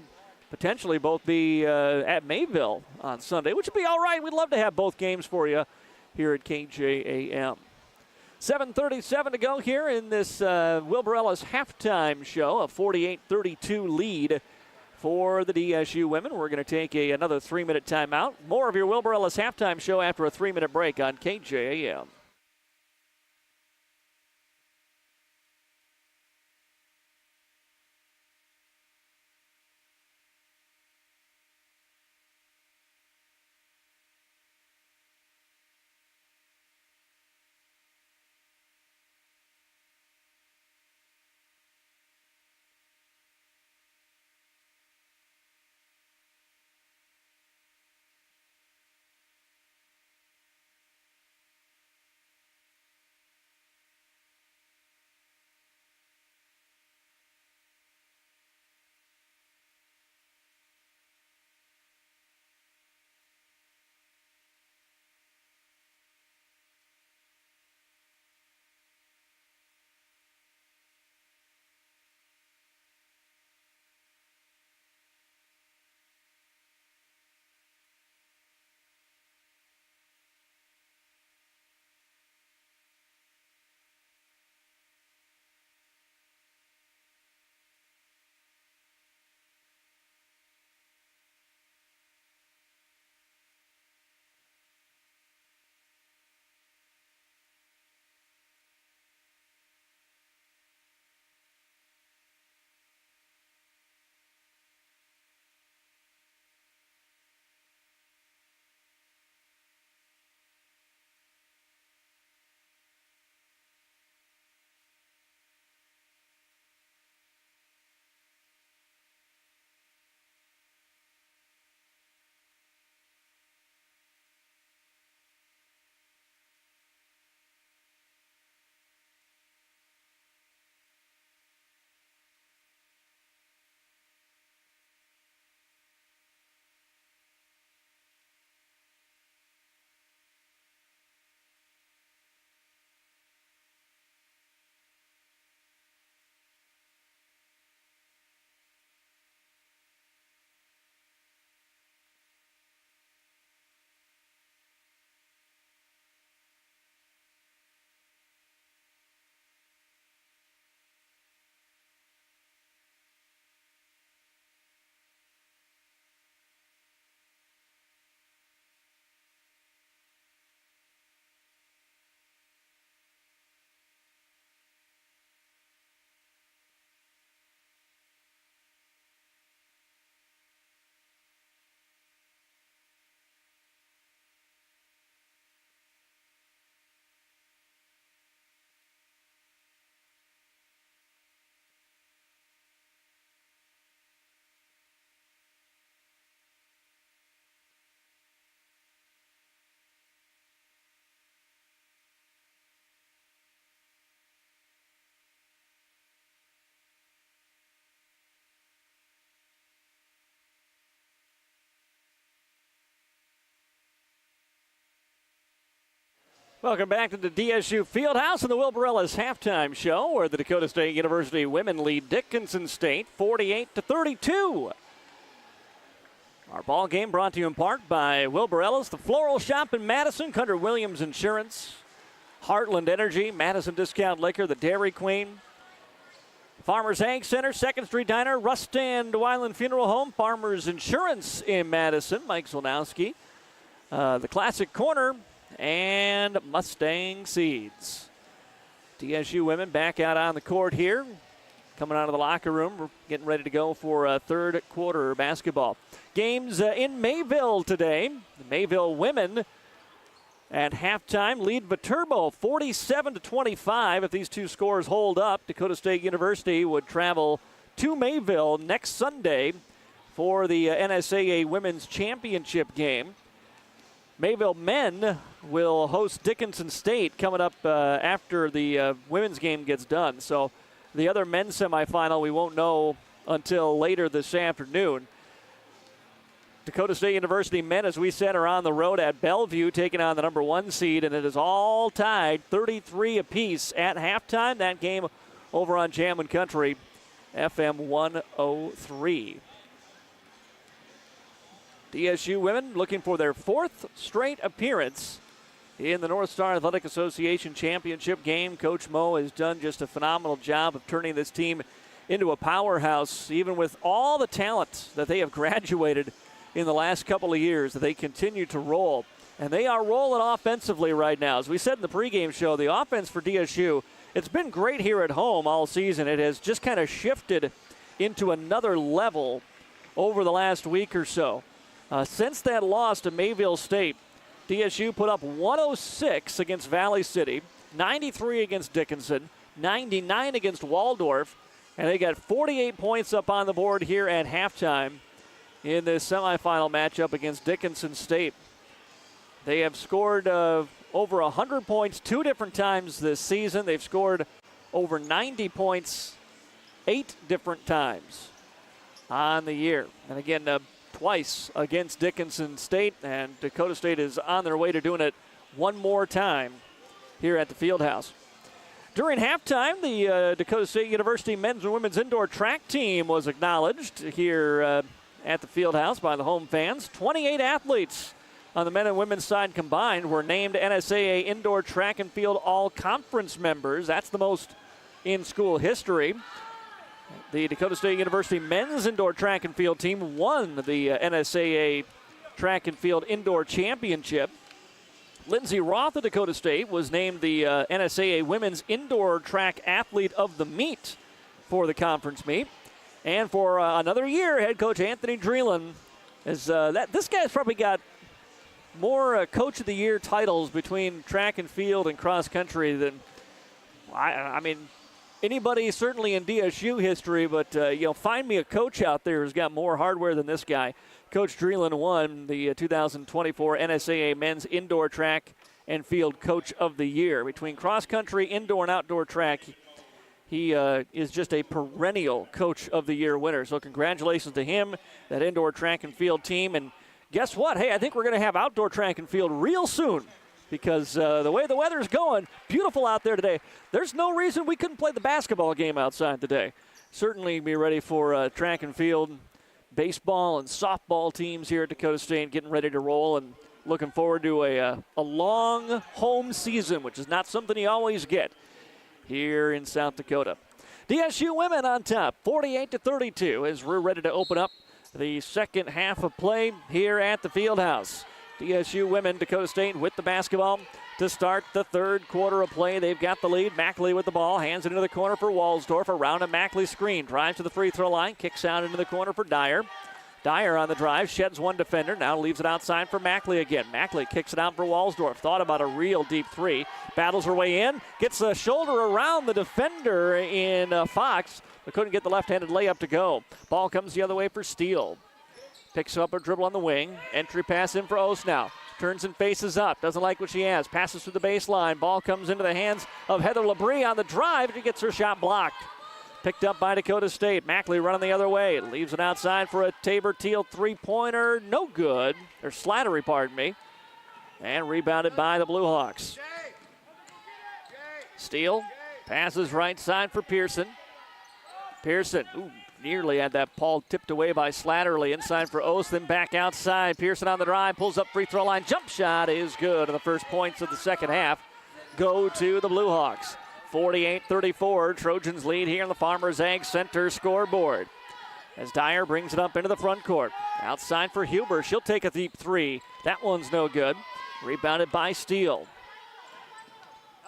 potentially both be at Mayville on Sunday, which would be all right. We'd love to have both games for you here at KJAM. 7:37 to go here in this Wilbur Ellis halftime show. A 48-32 lead for the DSU women. We're going to take another 3-minute timeout. More of your Wilbur Ellis halftime show after a 3-minute break on KJAM. Welcome back to the DSU Fieldhouse and the Wilbur-Ellis halftime show, where the Dakota State University women lead Dickinson State 48-32. Our ball game brought to you in part by Wilbur-Ellis, the Floral Shop in Madison, Cunder Williams Insurance, Heartland Energy, Madison Discount Liquor, the Dairy Queen, Farmers Ag Center, 2nd Street Diner, Rust and Weiland Funeral Home, Farmers Insurance in Madison, Mike Zolnowski, the Classic Corner, and Mustang Seeds. DSU women back out on the court here. Coming out of the locker room. We're getting ready to go for third quarter basketball. Games in Mayville today. The Mayville women at halftime lead Viterbo 47-25. If these two scores hold up, Dakota State University would travel to Mayville next Sunday for the NSAA Women's Championship game. Mayville men will host Dickinson State coming up after the women's game gets done. So the other men's semifinal we won't know until later this afternoon. Dakota State University men, as we said, are on the road at Bellevue, taking on the number 1 seed, and it is all tied 33 apiece at halftime. That game over on Jammin' Country, FM 103. DSU women looking for their 4th straight appearance in the North Star Athletic Association championship game. Coach Mo has done just a phenomenal job of turning this team into a powerhouse, even with all the talent that they have graduated in the last couple of years. They continue to roll, and they are rolling offensively right now. As we said in the pregame show, the offense for DSU, it's been great here at home all season. It has just kind of shifted into another level over the last week or so. Since that loss to Mayville State, DSU put up 106 against Valley City, 93 against Dickinson, 99 against Waldorf, and they got 48 points up on the board here at halftime in this semifinal matchup against Dickinson State. They have scored over 100 points 2 different times this season. They've scored over 90 points 8 different times on the year. And again, twice against Dickinson State, and Dakota State is on their way to doing it one more time here at the Fieldhouse. During halftime, the Dakota State University men's and women's indoor track team was acknowledged here at the Fieldhouse by the home fans. 28 athletes on the men and women's side combined were named NSAA Indoor Track and Field All-Conference members. That's the most in school history. The Dakota State University men's indoor track and field team won the NSAA Track and Field Indoor Championship. Lindsey Roth of Dakota State was named the NSAA Women's Indoor Track Athlete of the Meet for the conference meet. And for another year, head coach Anthony Dreeland is this guy's probably got more Coach of the Year titles between track and field and cross country than I mean. Anybody certainly in DSU history, but find me a coach out there who's got more hardware than this guy. Coach Dreeland won the 2024 NSAA Men's Indoor Track and Field Coach of the Year. Between cross country, indoor, and outdoor track, he is just a perennial Coach of the Year winner. So congratulations to him, that indoor track and field team. And guess what? Hey, I think we're going to have outdoor track and field real soon, because the way the weather's going, beautiful out there today. There's no reason we couldn't play the basketball game outside today. Certainly be ready for track and field, baseball and softball teams here at Dakota State getting ready to roll, and looking forward to a long home season, which is not something you always get here in South Dakota. DSU women on top, 48-32, as we're ready to open up the second half of play here at the Fieldhouse. DSU women, Dakota State with the basketball to start the third quarter of play. They've got the lead. Mackley with the ball, hands it into the corner for Walsdorf. Around a Mackley screen, drives to the free throw line, kicks out into the corner for Dyer. Dyer on the drive, sheds one defender, now leaves it outside for Mackley again. Mackley kicks it out for Walsdorf. Thought about a real deep three. Battles her way in, gets a shoulder around the defender in Fox, but couldn't get the left-handed layup to go. Ball comes the other way for Steele. Picks up a dribble on the wing. Entry pass in for Osnow. Turns and faces up. Doesn't like what she has. Passes through the baseline. Ball comes into the hands of Heather Labrie on the drive. She gets her shot blocked. Picked up by Dakota State. Mackley running the other way. Leaves it outside for a Tabor Teal three-pointer. No good. Or Slattery, pardon me. And rebounded by the Blue Hawks. Steele passes right side for Pearson. Pearson, nearly had that ball tipped away by Slatterly. Inside for Oath, then back outside. Pearson on the drive, pulls up free throw line. Jump shot is good. And the first points of the second half go to the Blue Hawks. 48-34, Trojans lead here on the Farmers Ag Center scoreboard. As Dyer brings it up into the front court. Outside for Huber. She'll take a deep three. That one's no good. Rebounded by Steele.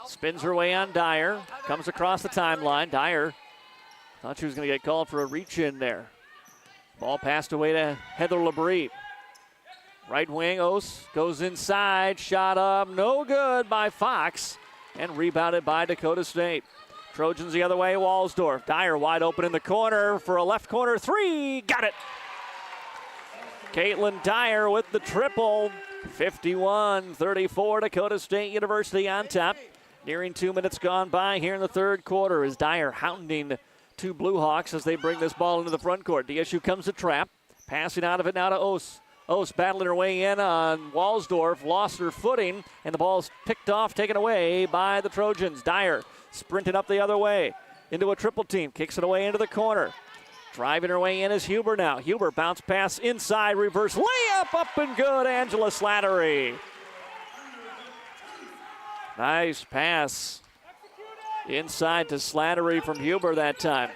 Spins her way on Dyer. Comes across the timeline. Dyer thought she was going to get called for a reach in there. Ball passed away to Heather Labrie. Right wing, Ose goes inside. Shot up. No good by Fox. And rebounded by Dakota State. Trojans the other way, Walsdorf. Dyer wide open in the corner for a left corner three. Got it. Caitlin Dyer with the triple. 51-34, Dakota State University on top. Nearing 2 minutes gone by here in the third quarter as Dyer hounding two Blue Hawks as they bring this ball into the front court. DSU comes to trap. Passing out of it now to Ose. Ose battling her way in on Walsdorf, lost her footing, and the ball's picked off, taken away by the Trojans. Dyer sprinting up the other way into a triple team, kicks it away into the corner. Driving her way in is Huber now. Huber bounce pass inside, reverse layup, up and good, Angela Slattery. Nice pass inside to Slattery from Huber that time.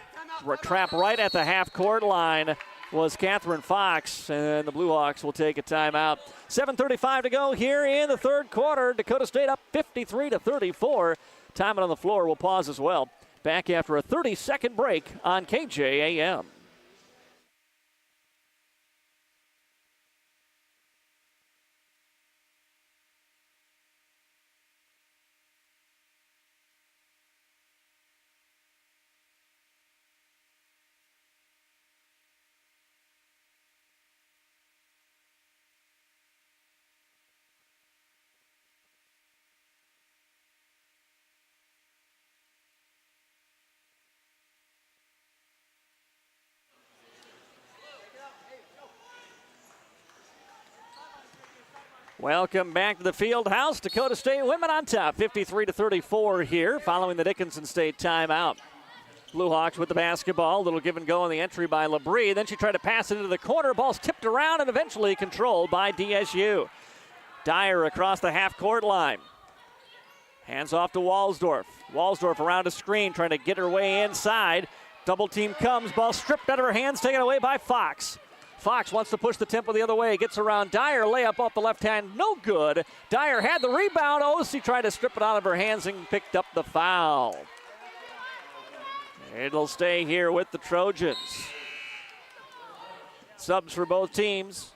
Trap right at the half-court line was Catherine Fox, and the Blue Hawks will take a timeout. 7:35 to go here in the third quarter. Dakota State up 53-34. Time on the floor will pause as well. Back after a 30-second break on KJAM. Welcome back to the Fieldhouse. Dakota State women on top, 53-34 here, following the Dickinson State timeout. Blue Hawks with the basketball. A little give and go on the entry by Labrie. Then she tried to pass it into the corner. Ball's tipped around and eventually controlled by DSU. Dyer across the half-court line. Hands off to Walsdorf. Walsdorf around a screen, trying to get her way inside. Double team comes. Ball stripped out of her hands, taken away by Fox. Fox wants to push the tempo the other way. Gets around Dyer. Layup off the left hand. No good. Dyer had the rebound. Osi tried to strip it out of her hands and picked up the foul. It'll stay here with the Trojans. Subs for both teams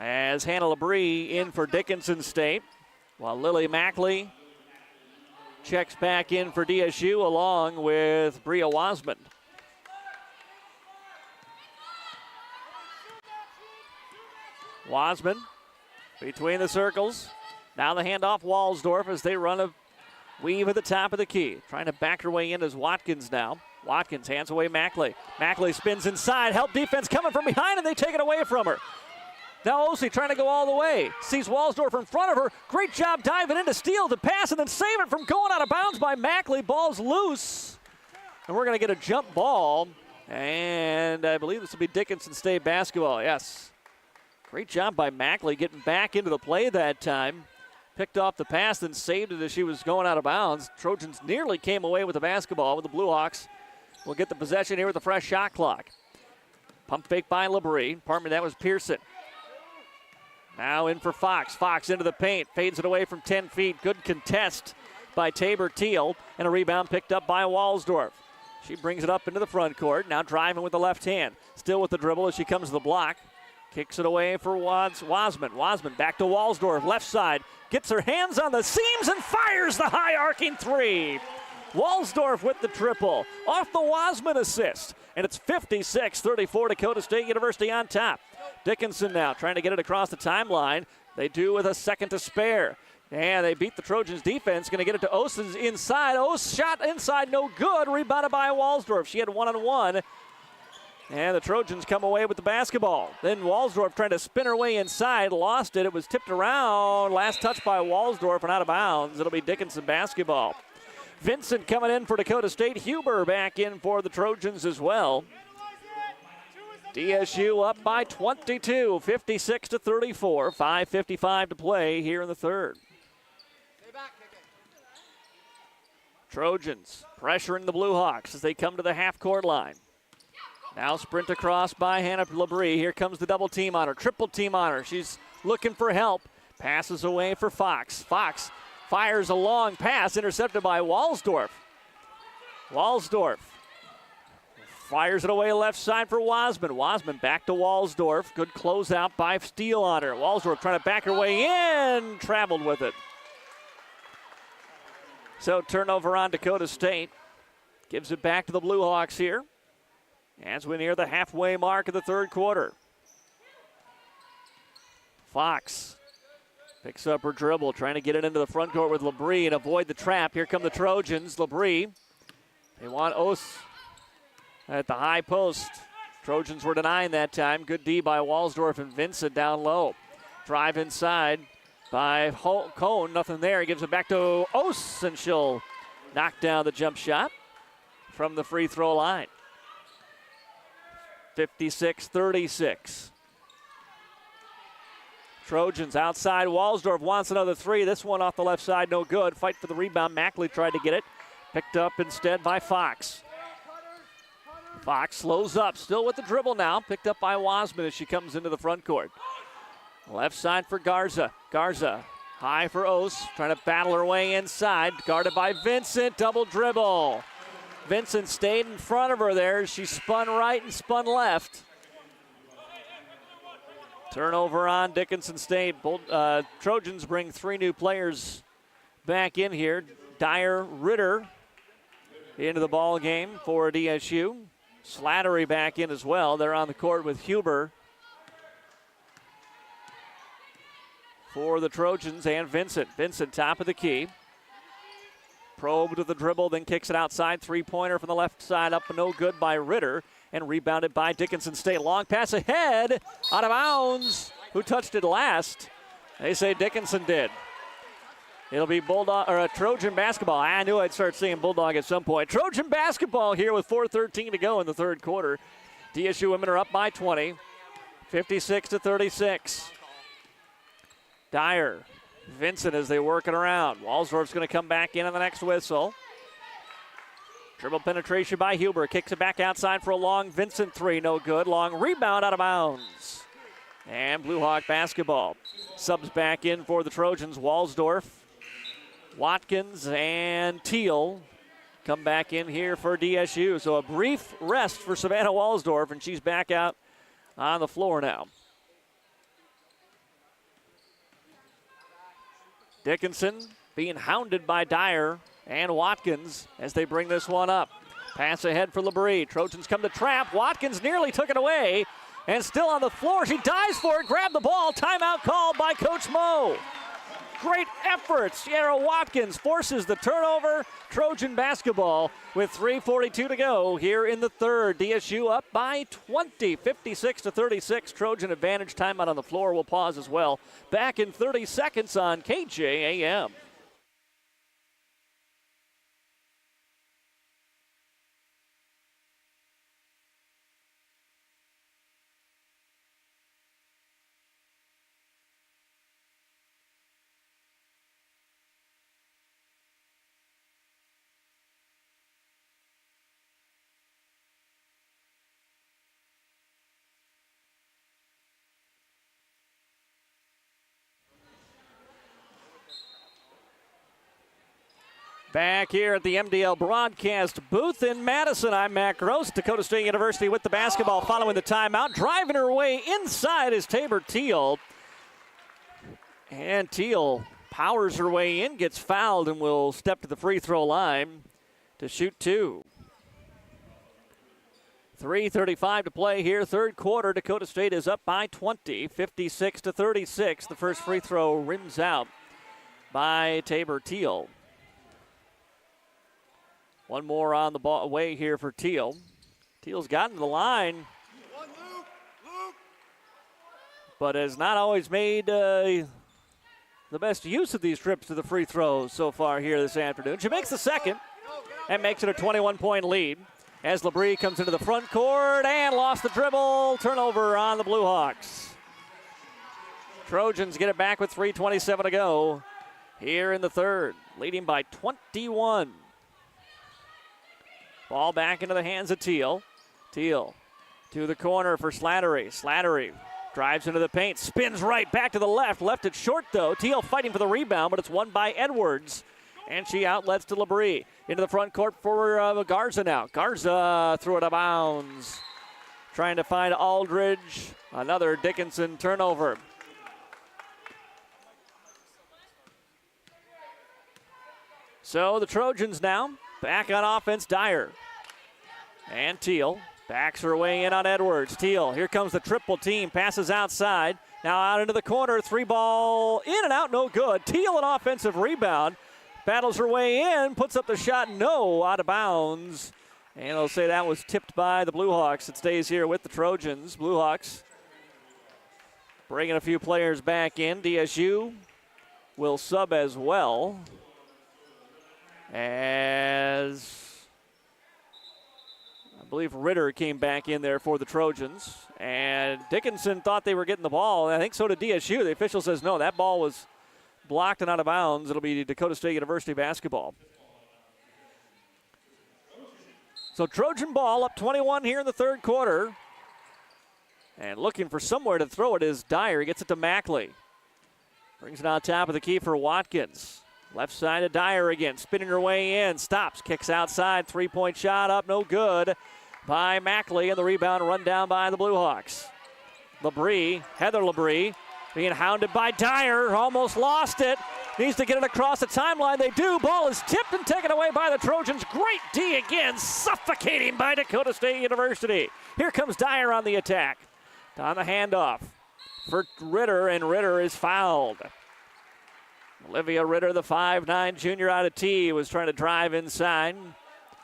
as Hannah Labrie in for Dickinson State, while Lily Mackley checks back in for DSU along with Bria Wasmond. Wasman between the circles. Now the handoff Walsdorf as they run a weave at the top of the key. Trying to back her way in is Watkins now. Watkins hands away Mackley. Mackley spins inside. Help defense coming from behind, and they take it away from her. Now Osi trying to go all the way. Sees Walsdorf in front of her. Great job diving in to steal the pass and then save it from going out of bounds by Mackley. Ball's loose. And we're going to get a jump ball. And I believe this will be Dickinson State basketball. Yes. Great job by Mackley getting back into the play that time. Picked off the pass, then saved it as she was going out of bounds. Trojans nearly came away with the basketball, with the Blue Hawks will get the possession here with a fresh shot clock. Pump fake by Labrie. Pardon me, that was Pearson. Now in for Fox. Fox into the paint. Fades it away from 10 feet. Good contest by Tabor Teal. And a rebound picked up by Walsdorf. She brings it up into the front court. Now driving with the left hand. Still with the dribble as she comes to the block. Kicks it away for Wasman. Wasman back to Walsdorf, left side. Gets her hands on the seams and fires the high arcing three. Walsdorf with the triple. Off the Wasman assist. And it's 56-34, Dakota State University on top. Dickinson now trying to get it across the timeline. They do with a second to spare. And they beat the Trojans defense. Going to get it to Osen's inside. Ose shot inside, no good. Rebounded by Walsdorf. She had one-on-one. And the Trojans come away with the basketball. Then Walsdorf trying to spin her way inside, lost it. It was tipped around. Last touch by Walsdorf and out of bounds. It'll be Dickinson basketball. Vincent coming in for Dakota State. Huber back in for the Trojans as well. DSU up by 22, 56-34. 5:55 to play here in the third. Trojans pressuring the Blue Hawks as they come to the half-court line. Now sprint across by Hannah Labrie. Here comes the double team on her, triple team on her. She's looking for help. Passes away for Fox. Fox fires a long pass, intercepted by Walsdorf. Walsdorf fires it away left side for Wasman. Wasman back to Walsdorf. Good closeout by Steele on her. Walsdorf trying to back her way in. Traveled with it. So turnover on Dakota State. Gives it back to the Blue Hawks here as we near the halfway mark of the third quarter. Fox picks up her dribble, trying to get it into the front court with Labrie and avoid the trap. Here come the Trojans. Labrie. They want Ose at the high post. Trojans were denying that time. Good D by Walsdorf and Vincent down low. Drive inside by Cone. Nothing there. He gives it back to Ose, and she'll knock down the jump shot from the free throw line. 56-36. Trojans outside. Walsdorf wants another three. This one off the left side, no good. Fight for the rebound. Mackley tried to get it. Picked up instead by Fox. Fox slows up, still with the dribble now. Picked up by Wasman as she comes into the front court. Left side for Garza. Garza high for Ose, trying to battle her way inside. Guarded by Vincent, double dribble. Vincent stayed in front of her there. She spun right and spun left. Turnover on Dickinson State. Trojans bring three new players back in here. Dyer, Ritter into the ball game for DSU. Slattery back in as well. They're on the court with Huber for the Trojans and Vincent. Vincent top of the key. Probe to the dribble, then kicks it outside. Three-pointer from the left side up, no good by Ritter. And rebounded by Dickinson State. Long pass ahead, out of bounds. Who touched it last? They say Dickinson did. It'll be Bulldog or a Trojan basketball. I knew I'd start seeing Bulldog at some point. Trojan basketball here with 4:13 to go in the third quarter. DSU women are up by 20, 56-36. Dyer, Vincent as they work it around. Walsdorf's going to come back in on the next whistle. Dribble penetration by Huber. Kicks it back outside for a long Vincent three. No good. Long rebound out of bounds. And Blue Hawk basketball. Subs back in for the Trojans. Walsdorf, Watkins, and Teal come back in here for DSU. So a brief rest for Savannah Walsdorf, and she's back out on the floor now. Dickinson being hounded by Dyer and Watkins as they bring this one up. Pass ahead for Labrie. Trojans come to trap. Watkins nearly took it away and still on the floor. She dives for it, grabbed the ball. Timeout called by Coach Moe. Great effort. Sierra Watkins forces the turnover. Trojan basketball with 3:42 to go here in the third. DSU up by 20, 56-36. Trojan advantage. Timeout on the floor. We'll pause as well. Back in 30 seconds on KJAM. Back here at the MDL broadcast booth in Madison, I'm Matt Gross. Dakota State University with the basketball following the timeout. Driving her way inside is Tabor Teal. And Teal powers her way in, gets fouled, and will step to the free throw line to shoot two. 3:35 to play here, third quarter. Dakota State is up by 20, 56-36. The first free throw rims out by Tabor Teal. One more on the ball way here for Teal. Teal's gotten to the line, but has not always made the best use of these trips to the free throws so far here this afternoon. She makes the second. and makes it a 21-point lead as LeBrie comes into the front court and lost the dribble. Turnover on the Blue Hawks. Trojans get it back with 3:27 to go here in the third, leading by 21. Ball back into the hands of Teal. Teal to the corner for Slattery. Slattery drives into the paint, spins right back to the left. Left it short, though. Teal fighting for the rebound, but it's won by Edwards. And she outlets to LeBrie. Into the front court for Garza now. Garza threw it out of bounds. Trying to find Aldridge. Another Dickinson turnover. So the Trojans now back on offense. Dyer and Teal backs her way in on Edwards. Teal, here comes the triple team. Passes outside. Now out into the corner. 3-ball in and out, no good. Teal an offensive rebound. Battles her way in. Puts up the shot, no, out of bounds. And I'll say that was tipped by the Blue Hawks. It stays here with the Trojans. Blue Hawks bringing a few players back in. DSU will sub as well, as I believe Ritter came back in there for the Trojans. And Dickinson thought they were getting the ball. I think so did DSU. The official says no, that ball was blocked and out of bounds. It'll be Dakota State University basketball. So Trojan ball up 21 here in the third quarter. And looking for somewhere to throw it is Dyer. He gets it to Mackley. Brings it on top of the key for Watkins. Left side of Dyer again, spinning her way in. Stops, kicks outside. Three-point shot up, no good by Mackley. And the rebound run down by the Blue Hawks. LeBrie, Heather LeBrie, being hounded by Dyer. Almost lost it. Needs to get it across the timeline. They do. Ball is tipped and taken away by the Trojans. Great D again. Suffocating by Dakota State University. Here comes Dyer on the attack. On the handoff for Ritter, and Ritter is fouled. Olivia Ritter, the 5'9" junior out of T, was trying to drive inside.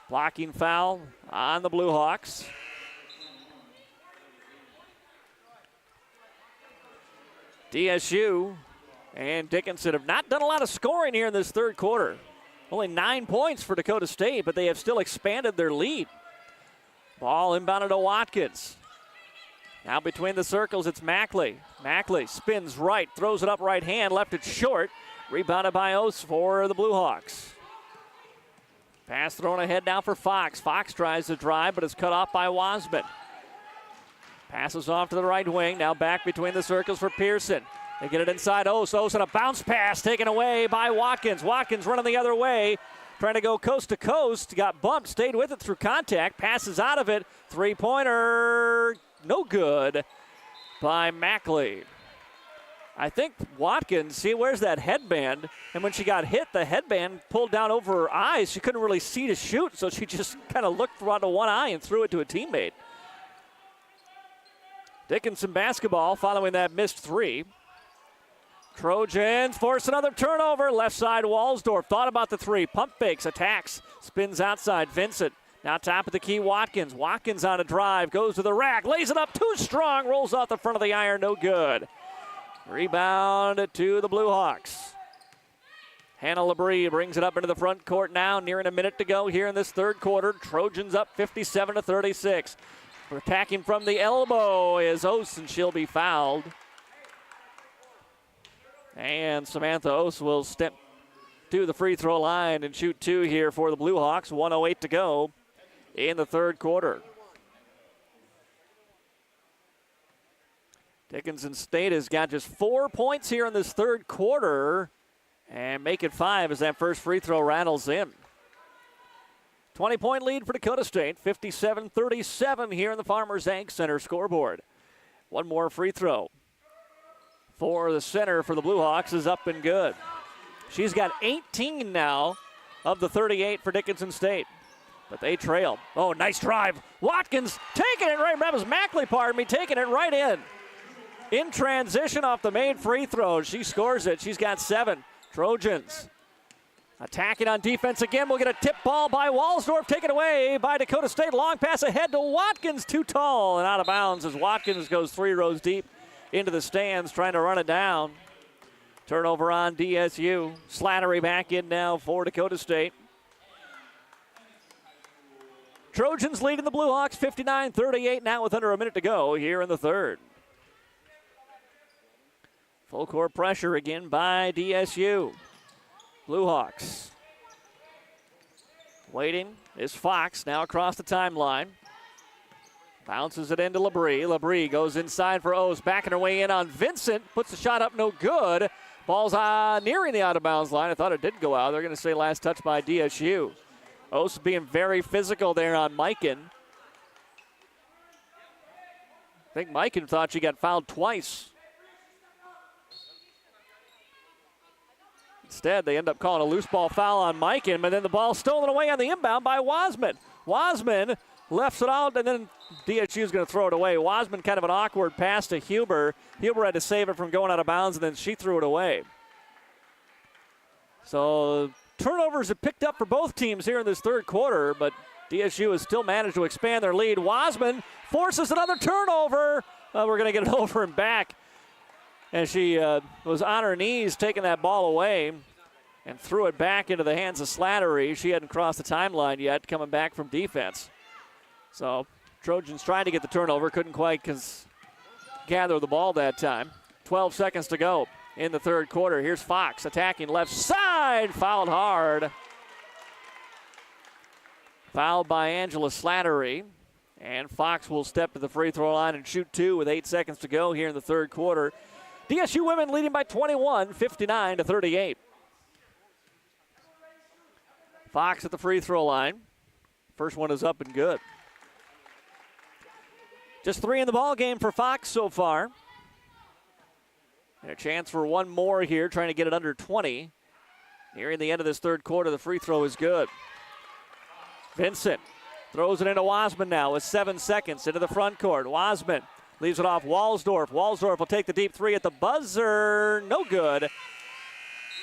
Blocking foul on the Blue Hawks. DSU and Dickinson have not done a lot of scoring here in this third quarter. Only 9 points for Dakota State, but they have still expanded their lead. Ball inbounded to Watkins. Now between the circles, it's Mackley. Mackley spins right, throws it up right hand, left it short. Rebounded by Ose for the Blue Hawks. Pass thrown ahead now for Fox. Fox tries to drive, but it's cut off by Wasman. Passes off to the right wing. Now back between the circles for Pearson. They get it inside Ose. Ose and a bounce pass taken away by Watkins. Watkins running the other way. Trying to go coast to coast. Got bumped. Stayed with it through contact. Passes out of it. Three-pointer. No good by Mackley. I think Watkins, see, where's that headband? And when she got hit, the headband pulled down over her eyes. She couldn't really see to shoot, so she just kind of looked out of one eye and threw it to a teammate. Dickinson basketball following that missed three. Trojans force another turnover. Left side, Walsdorf thought about the three. Pump fakes, attacks, spins outside. Vincent, now top of the key, Watkins. Watkins on a drive, goes to the rack, lays it up too strong, rolls off the front of the iron, no good. Rebound to the Blue Hawks. Hannah LeBrie brings it up into the front court now, nearing a minute to go here in this third quarter. Trojans up 57-36. Attacking from the elbow is Ose, and she'll be fouled. And Samantha Ose will step to the free throw line and shoot two here for the Blue Hawks. 1:08 to go in the third quarter. Dickinson State has got just 4 points here in this third quarter and make it 5 as that first free throw rattles in. 20-point lead for Dakota State, 57-37 here in the Farmers Ag Center scoreboard. One more free throw for the center for the Blue Hawks is up and good. She's got 18 now of the 38 for Dickinson State, but they trail. Oh, nice drive. Watkins taking it right, that was Mackley, pardon me, taking it right in. In transition off the made free throw, she scores it. She's got 7. Trojans attacking on defense again. We'll get a tip ball by Walsdorf, taken away by Dakota State. Long pass ahead to Watkins, too tall and out of bounds as Watkins goes 3 rows deep into the stands trying to run it down. Turnover on DSU. Slattery back in now for Dakota State. Trojans leading the Blue Hawks 59-38 now with under a minute to go here in the third. Full court pressure again by DSU. Blue Hawks. Waiting is Fox now across the timeline. Bounces it into Labrie. Labrie goes inside for O's, backing her way in on Vincent. Puts the shot up, no good. Ball's nearing the out-of-bounds line. I thought it did go out. They're going to say last touch by DSU. O's being very physical there on Mikan. I think Mikan thought she got fouled twice. Instead, they end up calling a loose ball foul on Mikan, but then the ball stolen away on the inbound by Wasman. Wasman lefts it out, and then DSU is going to throw it away. Wasman kind of an awkward pass to Huber. Huber had to save it from going out of bounds, and then she threw it away. So turnovers have picked up for both teams here in this third quarter, but DSU has still managed to expand their lead. Wasman forces another turnover. We're going to get it over and back. And she was on her knees taking that ball away and threw it back into the hands of Slattery. She hadn't crossed the timeline yet, coming back from defense. So Trojans trying to get the turnover, couldn't quite gather the ball that time. 12 seconds to go in the third quarter. Here's Fox attacking left side, fouled hard. Fouled by Angela Slattery. And Fox will step to the free throw line and shoot two with 8 seconds to go here in the third quarter. DSU women leading by 21, 59-38. Fox at the free throw line. First one is up and good. Just 3 in the ball game for Fox so far. And a chance for one more here, trying to get it under 20. Nearing the end of this third quarter, the free throw is good. Vincent throws it into Wasman now with 7 seconds into the front court. Wasman leaves it off Walsdorf. Walsdorf will take the deep three at the buzzer. No good.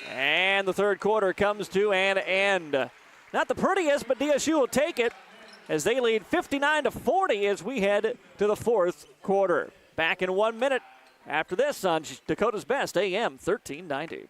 And the third quarter comes to an end. Not the prettiest, but DSU will take it as they lead 59-40 as we head to the fourth quarter. Back in 1 minute after this on Dakota's Best, AM 1390.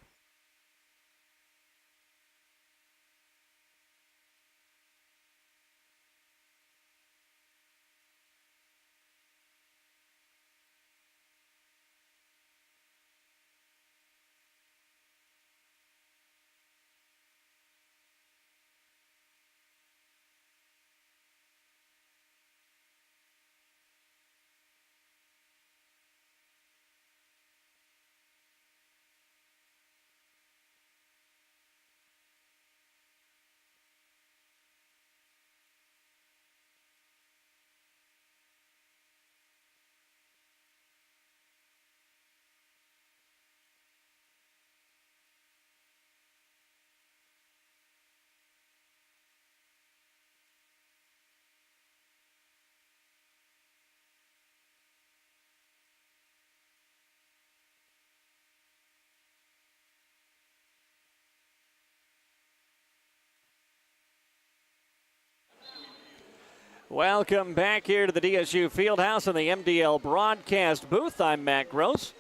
Welcome back here to the DSU Fieldhouse in the MDL broadcast booth. I'm Matt Gross.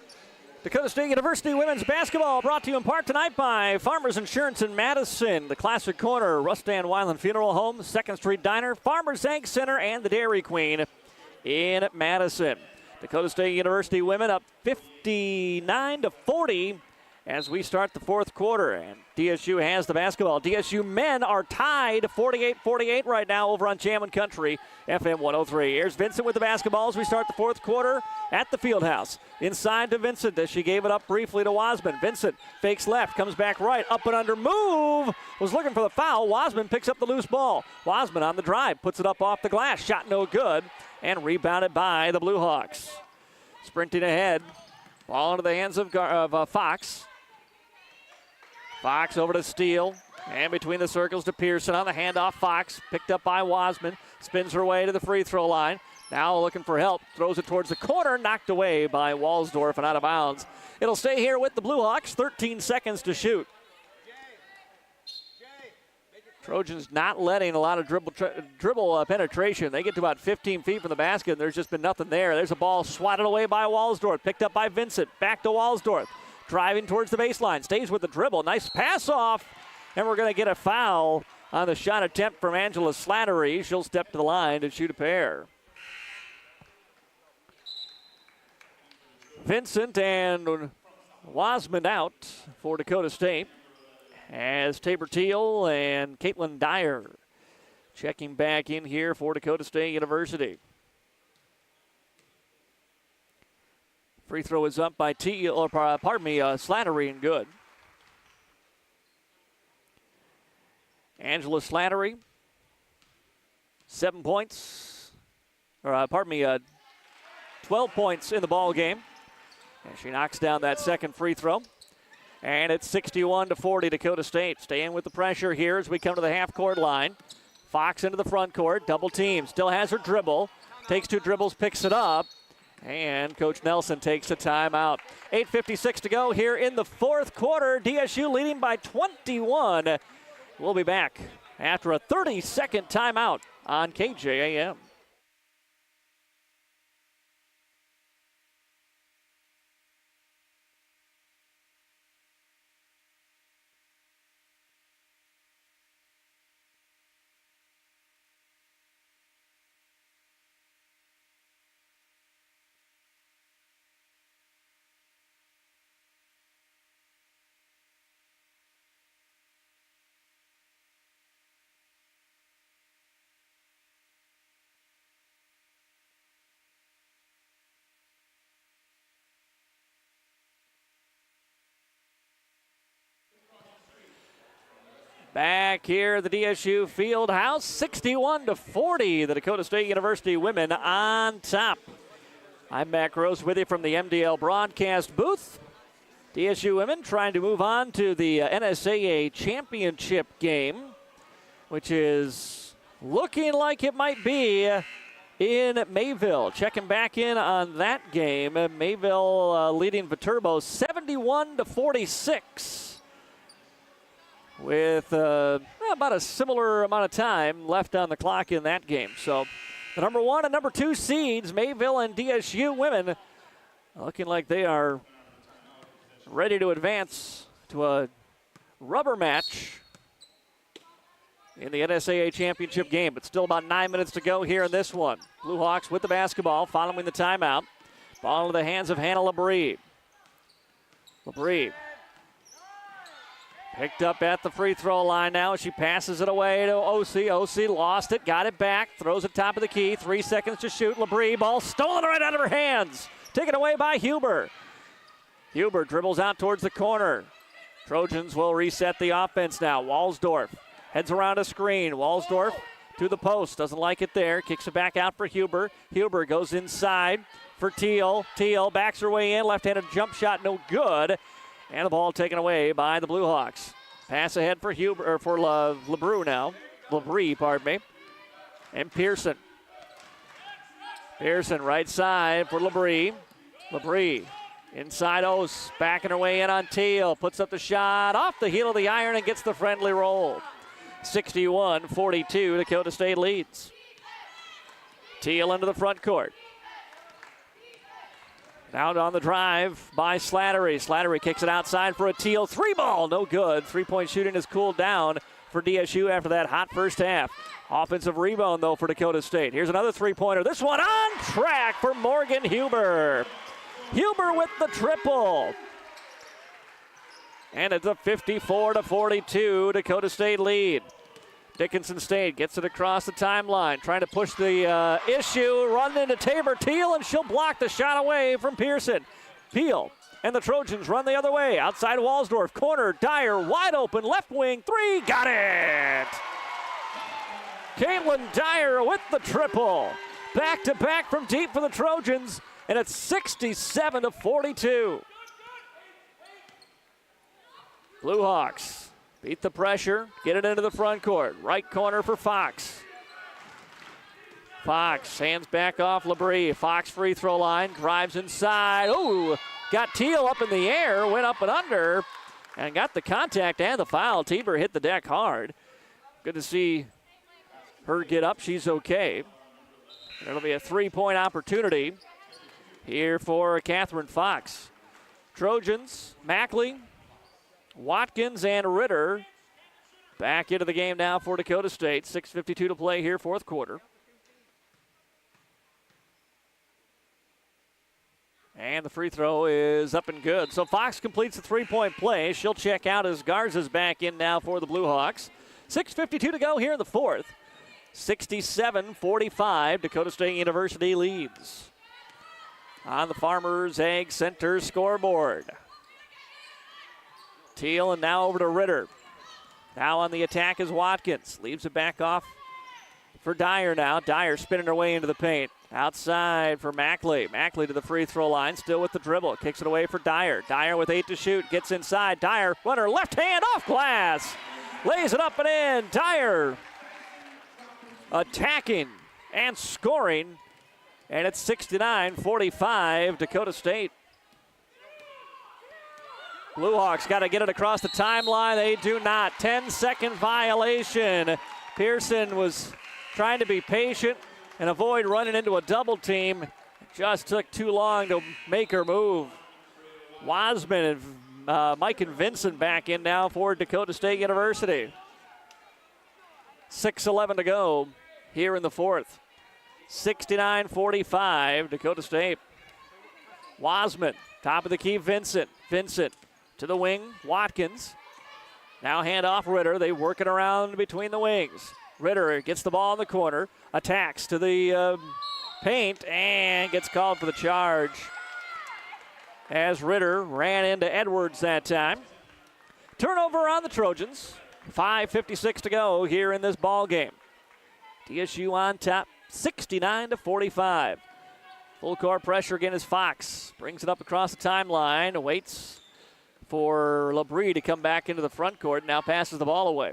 Dakota State University women's basketball brought to you in part tonight by Farmers Insurance in Madison, the Classic Corner, Rustan Weiland Funeral Home, 2nd Street Diner, Farmers Ag Center, and the Dairy Queen in Madison. Dakota State University women up 59-40 as we start the fourth quarter, and DSU has the basketball. DSU men are tied 48-48 right now over on Jammin' Country, FM 103. Here's Vincent with the basketball as we start the fourth quarter at the Fieldhouse. Inside to Vincent as she gave it up briefly to Wasman. Vincent fakes left, comes back right, up and under move. Was looking for the foul. Wasman picks up the loose ball. Wasman on the drive, puts it up off the glass. Shot no good, and rebounded by the Blue Hawks. Sprinting ahead, ball into the hands of Fox. Fox over to Steele, and between the circles to Pearson on the handoff. Fox picked up by Wasman, spins her way to the free throw line. Now looking for help, throws it towards the corner, knocked away by Walsdorf and out of bounds. It'll stay here with the Blue Hawks, 13 seconds to shoot. Trojans not letting a lot of dribble penetration. They get to about 15 feet from the basket, and there's just been nothing there. There's a ball swatted away by Walsdorf, picked up by Vincent, back to Walsdorf. Driving towards the baseline, stays with the dribble. Nice pass off, and we're going to get a foul on the shot attempt from Angela Slattery. She'll step to the line and shoot a pair. Vincent and Wasman out for Dakota State, as Tabor Teal and Caitlin Dyer checking back in here for Dakota State University. Free throw is up by Slattery, and good. Angela Slattery, 7 points, 12 points in the ball game. And she knocks down that second free throw. And it's 61-40 Dakota State. Staying with the pressure here as we come to the half-court line. Fox into the front court, double team, still has her dribble. Takes 2 dribbles, picks it up. And Coach Nelson takes a timeout. 8:56 to go here in the fourth quarter. DSU leading by 21. We'll be back after a 30-second timeout on KJAM. Back here at the DSU Fieldhouse, 61-40, the Dakota State University women on top. I'm Matt Gross with you from the MDL broadcast booth. DSU women trying to move on to the NSAA championship game, which is looking like it might be in Mayville. Checking back in on that game, Mayville leading Viterbo 71-46. With about a similar amount of time left on the clock in that game. So the number 1 and number 2 seeds, Mayville and DSU women, looking like they are ready to advance to a rubber match in the NSAA championship game. But still about 9 minutes to go here in this one. Blue Hawks with the basketball following the timeout. Ball into the hands of Hannah LeBrie. LeBrie picked up at the free throw line now. She passes it away to OC. OC lost it, got it back, throws it top of the key. 3 seconds to shoot. LeBrie, ball stolen right out of her hands. Taken away by Huber. Huber dribbles out towards the corner. Trojans will reset the offense now. Walsdorf heads around a screen. Walsdorf to the post. Doesn't like it there. Kicks it back out for Huber. Huber goes inside for Teal. Teal backs her way in. Left-handed jump shot, no good. And the ball taken away by the Blue Hawks. Pass ahead for Huber, or for LeBrie now. LeBrie, pardon me. And Pearson. Pearson right side for LeBrie. LeBrie inside Ose. Backing her way in on Teal. Puts up the shot off the heel of the iron and gets the friendly roll. 61-42, Dakota State leads. Teal into the front court. Out on the drive by Slattery. Slattery kicks it outside for a Teal 3-ball. No good. 3-point shooting has cooled down for DSU after that hot first half. Offensive rebound, though, for Dakota State. Here's another three-pointer. This one on track for Morgan Huber. Huber with the triple. And it's a 54-42 Dakota State lead. Dickinson State gets it across the timeline, trying to push the issue, run into Tabor Teal, and she'll block the shot away from Pearson. Peel and the Trojans run the other way. Outside Walsdorf, corner, Dyer, wide open, left wing, 3, got it! Caitlin Dyer with the triple. Back-to-back from deep for the Trojans, and it's 67-42. Blue Hawks beat the pressure, get it into the front court. Right corner for Fox. Fox hands back off LeBrie. Fox free throw line, drives inside. Ooh, got Teal up in the air, went up and under, and got the contact and the foul. Tabor hit the deck hard. Good to see her get up. She's okay. And it'll be a 3-point opportunity here for Catherine Fox. Trojans, Mackley, Watkins and Ritter Back into the game now for Dakota State. 6:52 to play here, fourth quarter. And the free throw is up and good. So Fox completes the three-point play. She'll check out as Garza's back in now for the Blue Hawks. 6:52 to go here in the fourth. 67-45, Dakota State University leads. On the Farmers Egg Center scoreboard. Teal and now over to Ritter. Now on the attack is Watkins. Leaves it back off for Dyer now. Dyer spinning her way into the paint. Outside for Mackley. Mackley to the free throw line, still with the dribble. Kicks it away for Dyer. Dyer with 8 to shoot. Gets inside. Dyer, runner left hand off glass. Lays it up and in. Dyer attacking and scoring. And it's 69-45, Dakota State. Blue Hawks got to get it across the timeline. They do not. 10-second violation. Pearson was trying to be patient and avoid running into a double team. Just took too long to make her move. Wasman and Mike and Vincent back in now for Dakota State University. 6:11 to go here in the fourth. 69-45, Dakota State. Wasman, top of the key, Vincent. Vincent to the wing, Watkins. Now hand off Ritter. They work it around between the wings. Ritter gets the ball in the corner, attacks to the paint, and gets called for the charge. As Ritter ran into Edwards that time. Turnover on the Trojans. 5:56 to go here in this ball game. DSU on top, 69-45. Full court pressure again is Fox. Brings it up across the timeline. Waits for Labrie to come back into the front court. Now passes the ball away.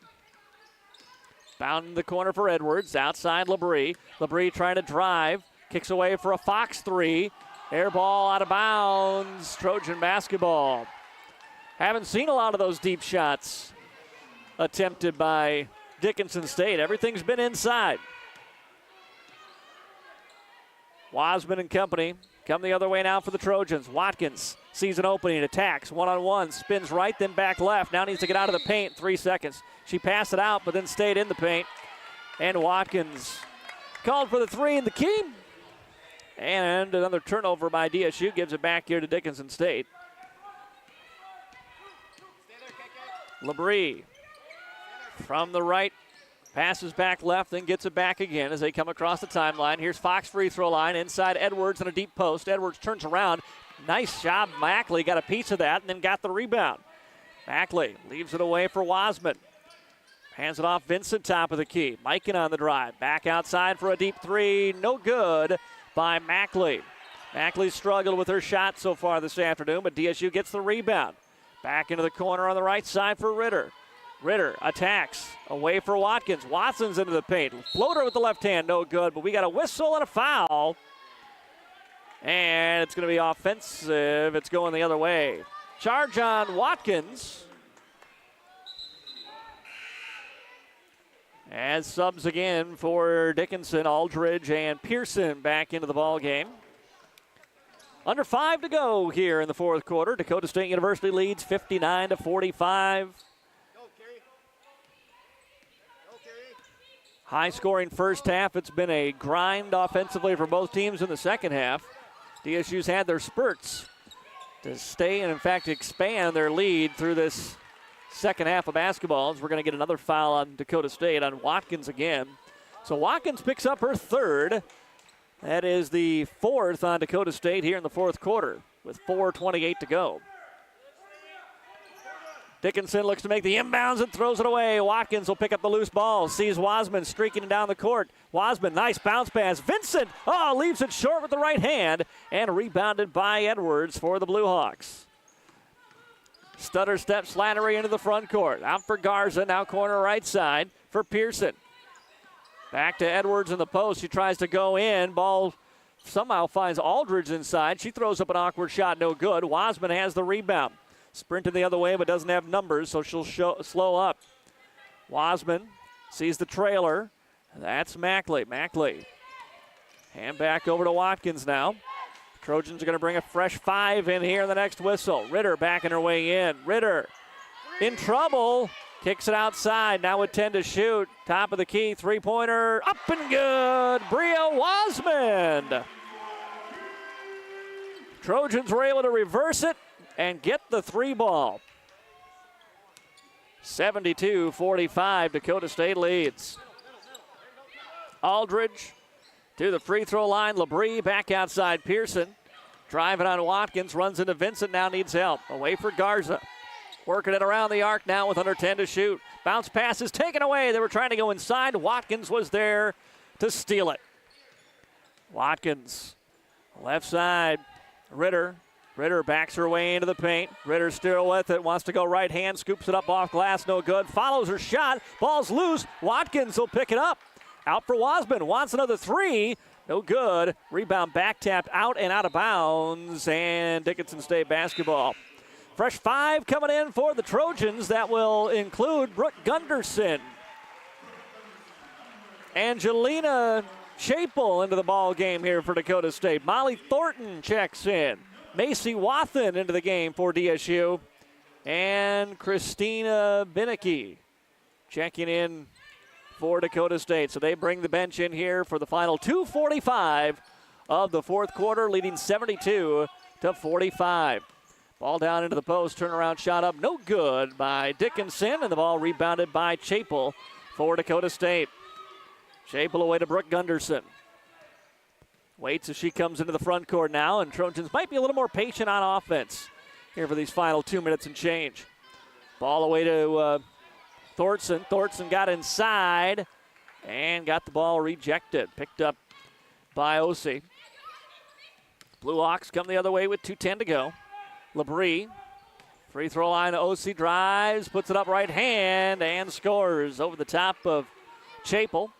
Bound in the corner for Edwards. Outside Labrie. Labrie trying to drive. Kicks away for a Fox three. Air ball out of bounds. Trojan basketball. Haven't seen a lot of those deep shots attempted by Dickinson State. Everything's been inside. Wasman and company come the other way now for the Trojans. Watkins sees an opening, attacks, one-on-one, spins right, then back left. Now needs to get out of the paint, 3 seconds. She passed it out, but then stayed in the paint. And Watkins called for the three in the key. And another turnover by DSU gives it back here to Dickinson State. Labrie from the right, passes back left, then gets it back again as they come across the timeline. Here's Fox free throw line, inside Edwards and a deep post. Edwards turns around. Nice job, Mackley got a piece of that and then got the rebound. Mackley leaves it away for Wasman. Hands it off Vincent, top of the key. Mikan on the drive. Back outside for a deep three. No good by Mackley. Mackley struggled with her shot so far this afternoon, but DSU gets the rebound. Back into the corner on the right side for Ritter. Ritter attacks away for Watkins. Watson's into the paint. Floater with the left hand, no good, but we got a whistle and a foul. And it's going to be offensive. It's going the other way. Charge on Watkins. And subs again for Dickinson, Aldridge, and Pearson back into the ball game. Under 5 to go here in the fourth quarter. Dakota State University leads 59-45. High-scoring first half. It's been a grind offensively for both teams in the second half. DSU's had their spurts to stay and, in fact, expand their lead through this second half of basketball. We're going to get another foul on Dakota State on Watkins again. So Watkins picks up her third. That is the fourth on Dakota State here in the fourth quarter with 4:28 to go. Dickinson looks to make the inbounds and throws it away. Watkins will pick up the loose ball. Sees Wasman streaking down the court. Wasman, nice bounce pass. Vincent, leaves it short with the right hand and rebounded by Edwards for the Blue Hawks. Stutter step Slattery into the front court. Out for Garza, now corner right side for Pearson. Back to Edwards in the post. She tries to go in. Ball somehow finds Aldridge inside. She throws up an awkward shot, no good. Wasman has the rebound. Sprinting the other way, but doesn't have numbers, so she'll slow up. Wasman sees the trailer. That's Mackley. Mackley. Hand back over to Watkins now. Trojans are going to bring a fresh 5 in here in the next whistle. Ritter backing her way in. Ritter in trouble. Kicks it outside, now with 10 to shoot. Top of the key, three-pointer, up and good. Bria Wasmond. Trojans were able to reverse it and get the three ball. 72-45, Dakota State leads. Aldridge to the free throw line. Labrie back outside Pearson. Driving on Watkins, runs into Vincent, now needs help. Away for Garza. Working it around the arc now with under 10 to shoot. Bounce pass is taken away. They were trying to go inside. Watkins was there to steal it. Watkins, left side. Ritter backs her way into the paint. Ritter still with it, wants to go right hand, scoops it up off glass, no good. Follows her shot, ball's loose. Watkins will pick it up. Out for Wasmond, wants another three. No good. Rebound back tapped out and out of bounds. And Dickinson State basketball. Fresh five coming in for the Trojans. That will include Brooke Gunderson. Angelina Chapel into the ball game here for Dakota State. Molly Thornton checks in. Macy Wathen into the game for DSU. And Christina Binnicky checking in for Dakota State. So they bring the bench in here for the final 2:45 of the fourth quarter, leading 72-45. Ball down into the post, turnaround shot up, no good by Dickinson, and the ball rebounded by Chapel for Dakota State. Chapel away to Brooke Gunderson. Waits as she comes into the front court now, and Trojans might be a little more patient on offense here for these final 2 minutes and change. Ball away to Thorson. Thorson got inside and got the ball rejected. Picked up by Osei. Blue Hawks come the other way with 2:10 to go. Labrie, free throw line, Osei drives, puts it up right hand, and scores over the top of Chapel.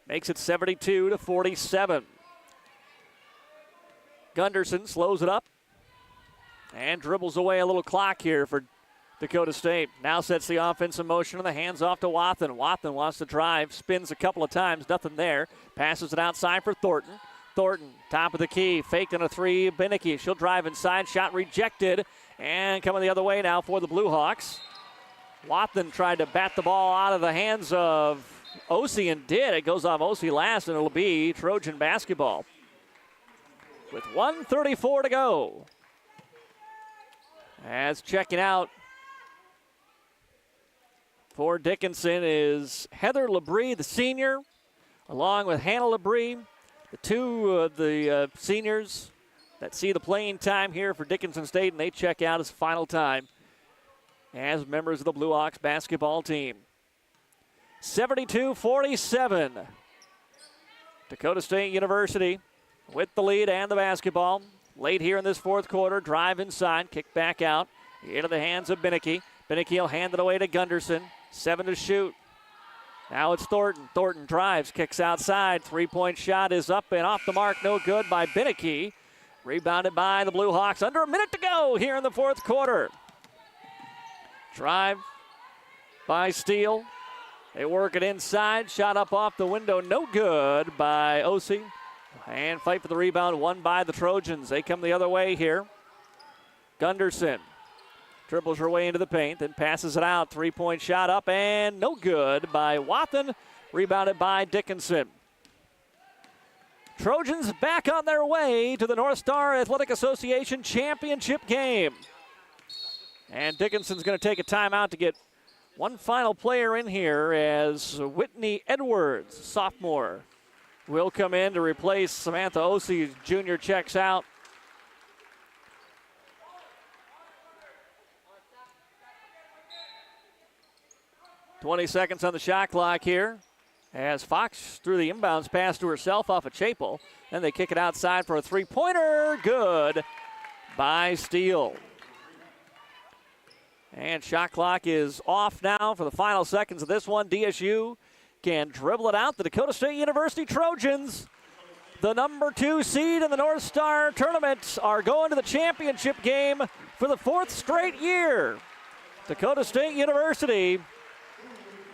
Makes it 72-47. Gunderson slows it up and dribbles away a little clock here for Dakota State. Now sets the offense in motion and the hands off to Wathen. Wathen wants to drive, spins a couple of times, nothing there. Passes it outside for Thornton. Thornton, top of the key, faked on a three. Binnicky, she'll drive inside, shot rejected, and coming the other way now for the Blue Hawks. Wathen tried to bat the ball out of the hands of Osei and did. It goes off Osei last, and it'll be Trojan basketball. With 1:34 to go. As checking out for Dickinson is Heather Labrie, the senior, along with Hannah Labrie. The two of the seniors that see the playing time here for Dickinson State, and they check out as final time as members of the Blue Hawks basketball team. 72-47. Dakota State University with the lead and the basketball. Late here in this fourth quarter, drive inside, kick back out, into the hands of Binnicky. Binnicky will hand it away to Gunderson. 7 to shoot. Now it's Thornton. Thornton drives, kicks outside. Three-point shot is up and off the mark. No good by Binnicky. Rebounded by the Blue Hawks. Under a minute to go here in the fourth quarter. Drive by Steele. They work it inside. Shot up off the window. No good by Osei. And fight for the rebound. Won by the Trojans. They come the other way here. Gunderson dribbles her way into the paint, then passes it out. Three-point shot up and no good by Wathen. Rebounded by Dickinson. Trojans back on their way to the North Star Athletic Association championship game. And Dickinson's going to take a timeout to get one final player in here as Whitney Edwards, sophomore, will come in to replace Samantha Osei. Junior checks out. .20 seconds on the shot clock here as Fox threw the inbounds pass to herself off of Chapel. Then they kick it outside for a three-pointer. Good by Steele. And shot clock is off now for the final seconds of this one. DSU can dribble it out. The Dakota State University Trojans, the number 2 seed in the North Star Tournament, are going to the championship game for the 4th straight year. Dakota State University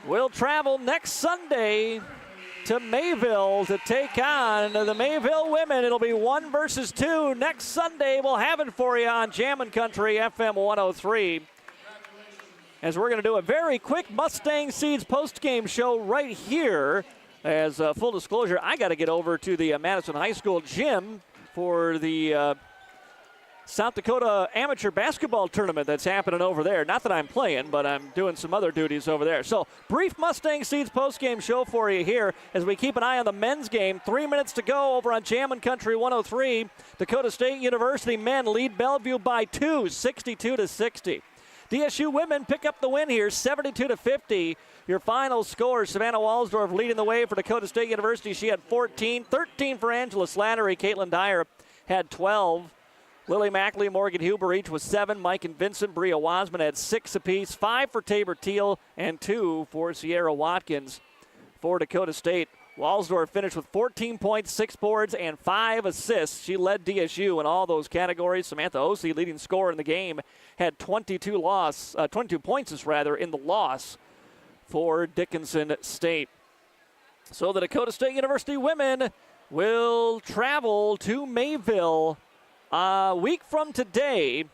will travel next Sunday to Mayville to take on the Mayville women. It'll be 1 versus 2 next Sunday. We'll have it for you on Jammin' Country FM 103. as we're going to do a very quick Mustang Seeds post-game show right here. As full disclosure, I got to get over to the Madison High School gym for the South Dakota amateur basketball tournament that's happening over there. Not that I'm playing, but I'm doing some other duties over there. So, brief Mustang Seeds post-game show for you here as we keep an eye on the men's game. 3 minutes to go over on Jammin' Country 103. Dakota State University men lead Bellevue by 2, 62-60. DSU women pick up the win here, 72-50. Your final score, Savannah Walsdorf leading the way for Dakota State University. She had 14, 13 for Angela Slattery. Caitlin Dyer had 12. Lily Mackley, Morgan Huber each with 7. Mike and Vincent, Bria Wasman had 6 apiece. 5 for Tabor Teal and 2 for Sierra Watkins for Dakota State. Walsdorf finished with 14 points, 6 boards, and 5 assists. She led DSU in all those categories. Samantha Osey, leading scorer in the game, had 22 points in the loss for Dickinson State. So the Dakota State University women will travel to Mayville a week from today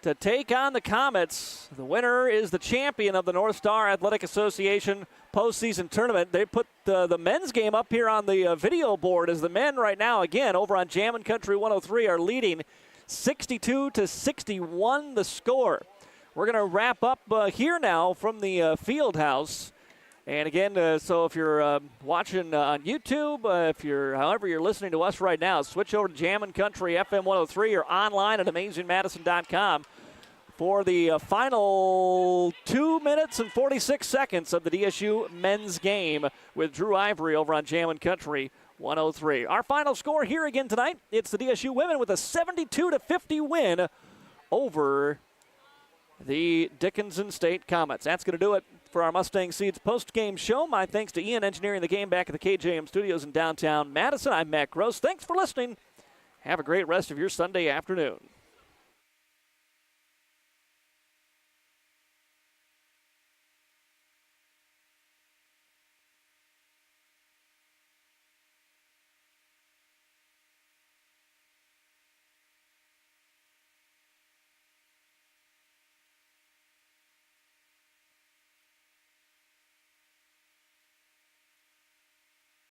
to take on the Comets. The winner is the champion of the North Star Athletic Association postseason tournament. They put the men's game up here on the video board as the men right now, again, over on Jammin' Country 103 are leading 62-61 the score. We're going to wrap up here now from the Fieldhouse. And again, so if you're watching on YouTube, however you're listening to us right now, switch over to Jammin' Country FM 103 or online at AmazingMadison.com for the final 2 minutes and 46 seconds of the DSU men's game with Drew Ivory over on Jammin' Country 103. Our final score here again tonight, it's the DSU women with a 72-50 win over the Dickinson State Comets. That's going to do it for our Mustang Seeds post-game show. My thanks to Ian engineering the game back at the KJM studios in downtown Madison. I'm Matt Gross. Thanks for listening. Have a great rest of your Sunday afternoon.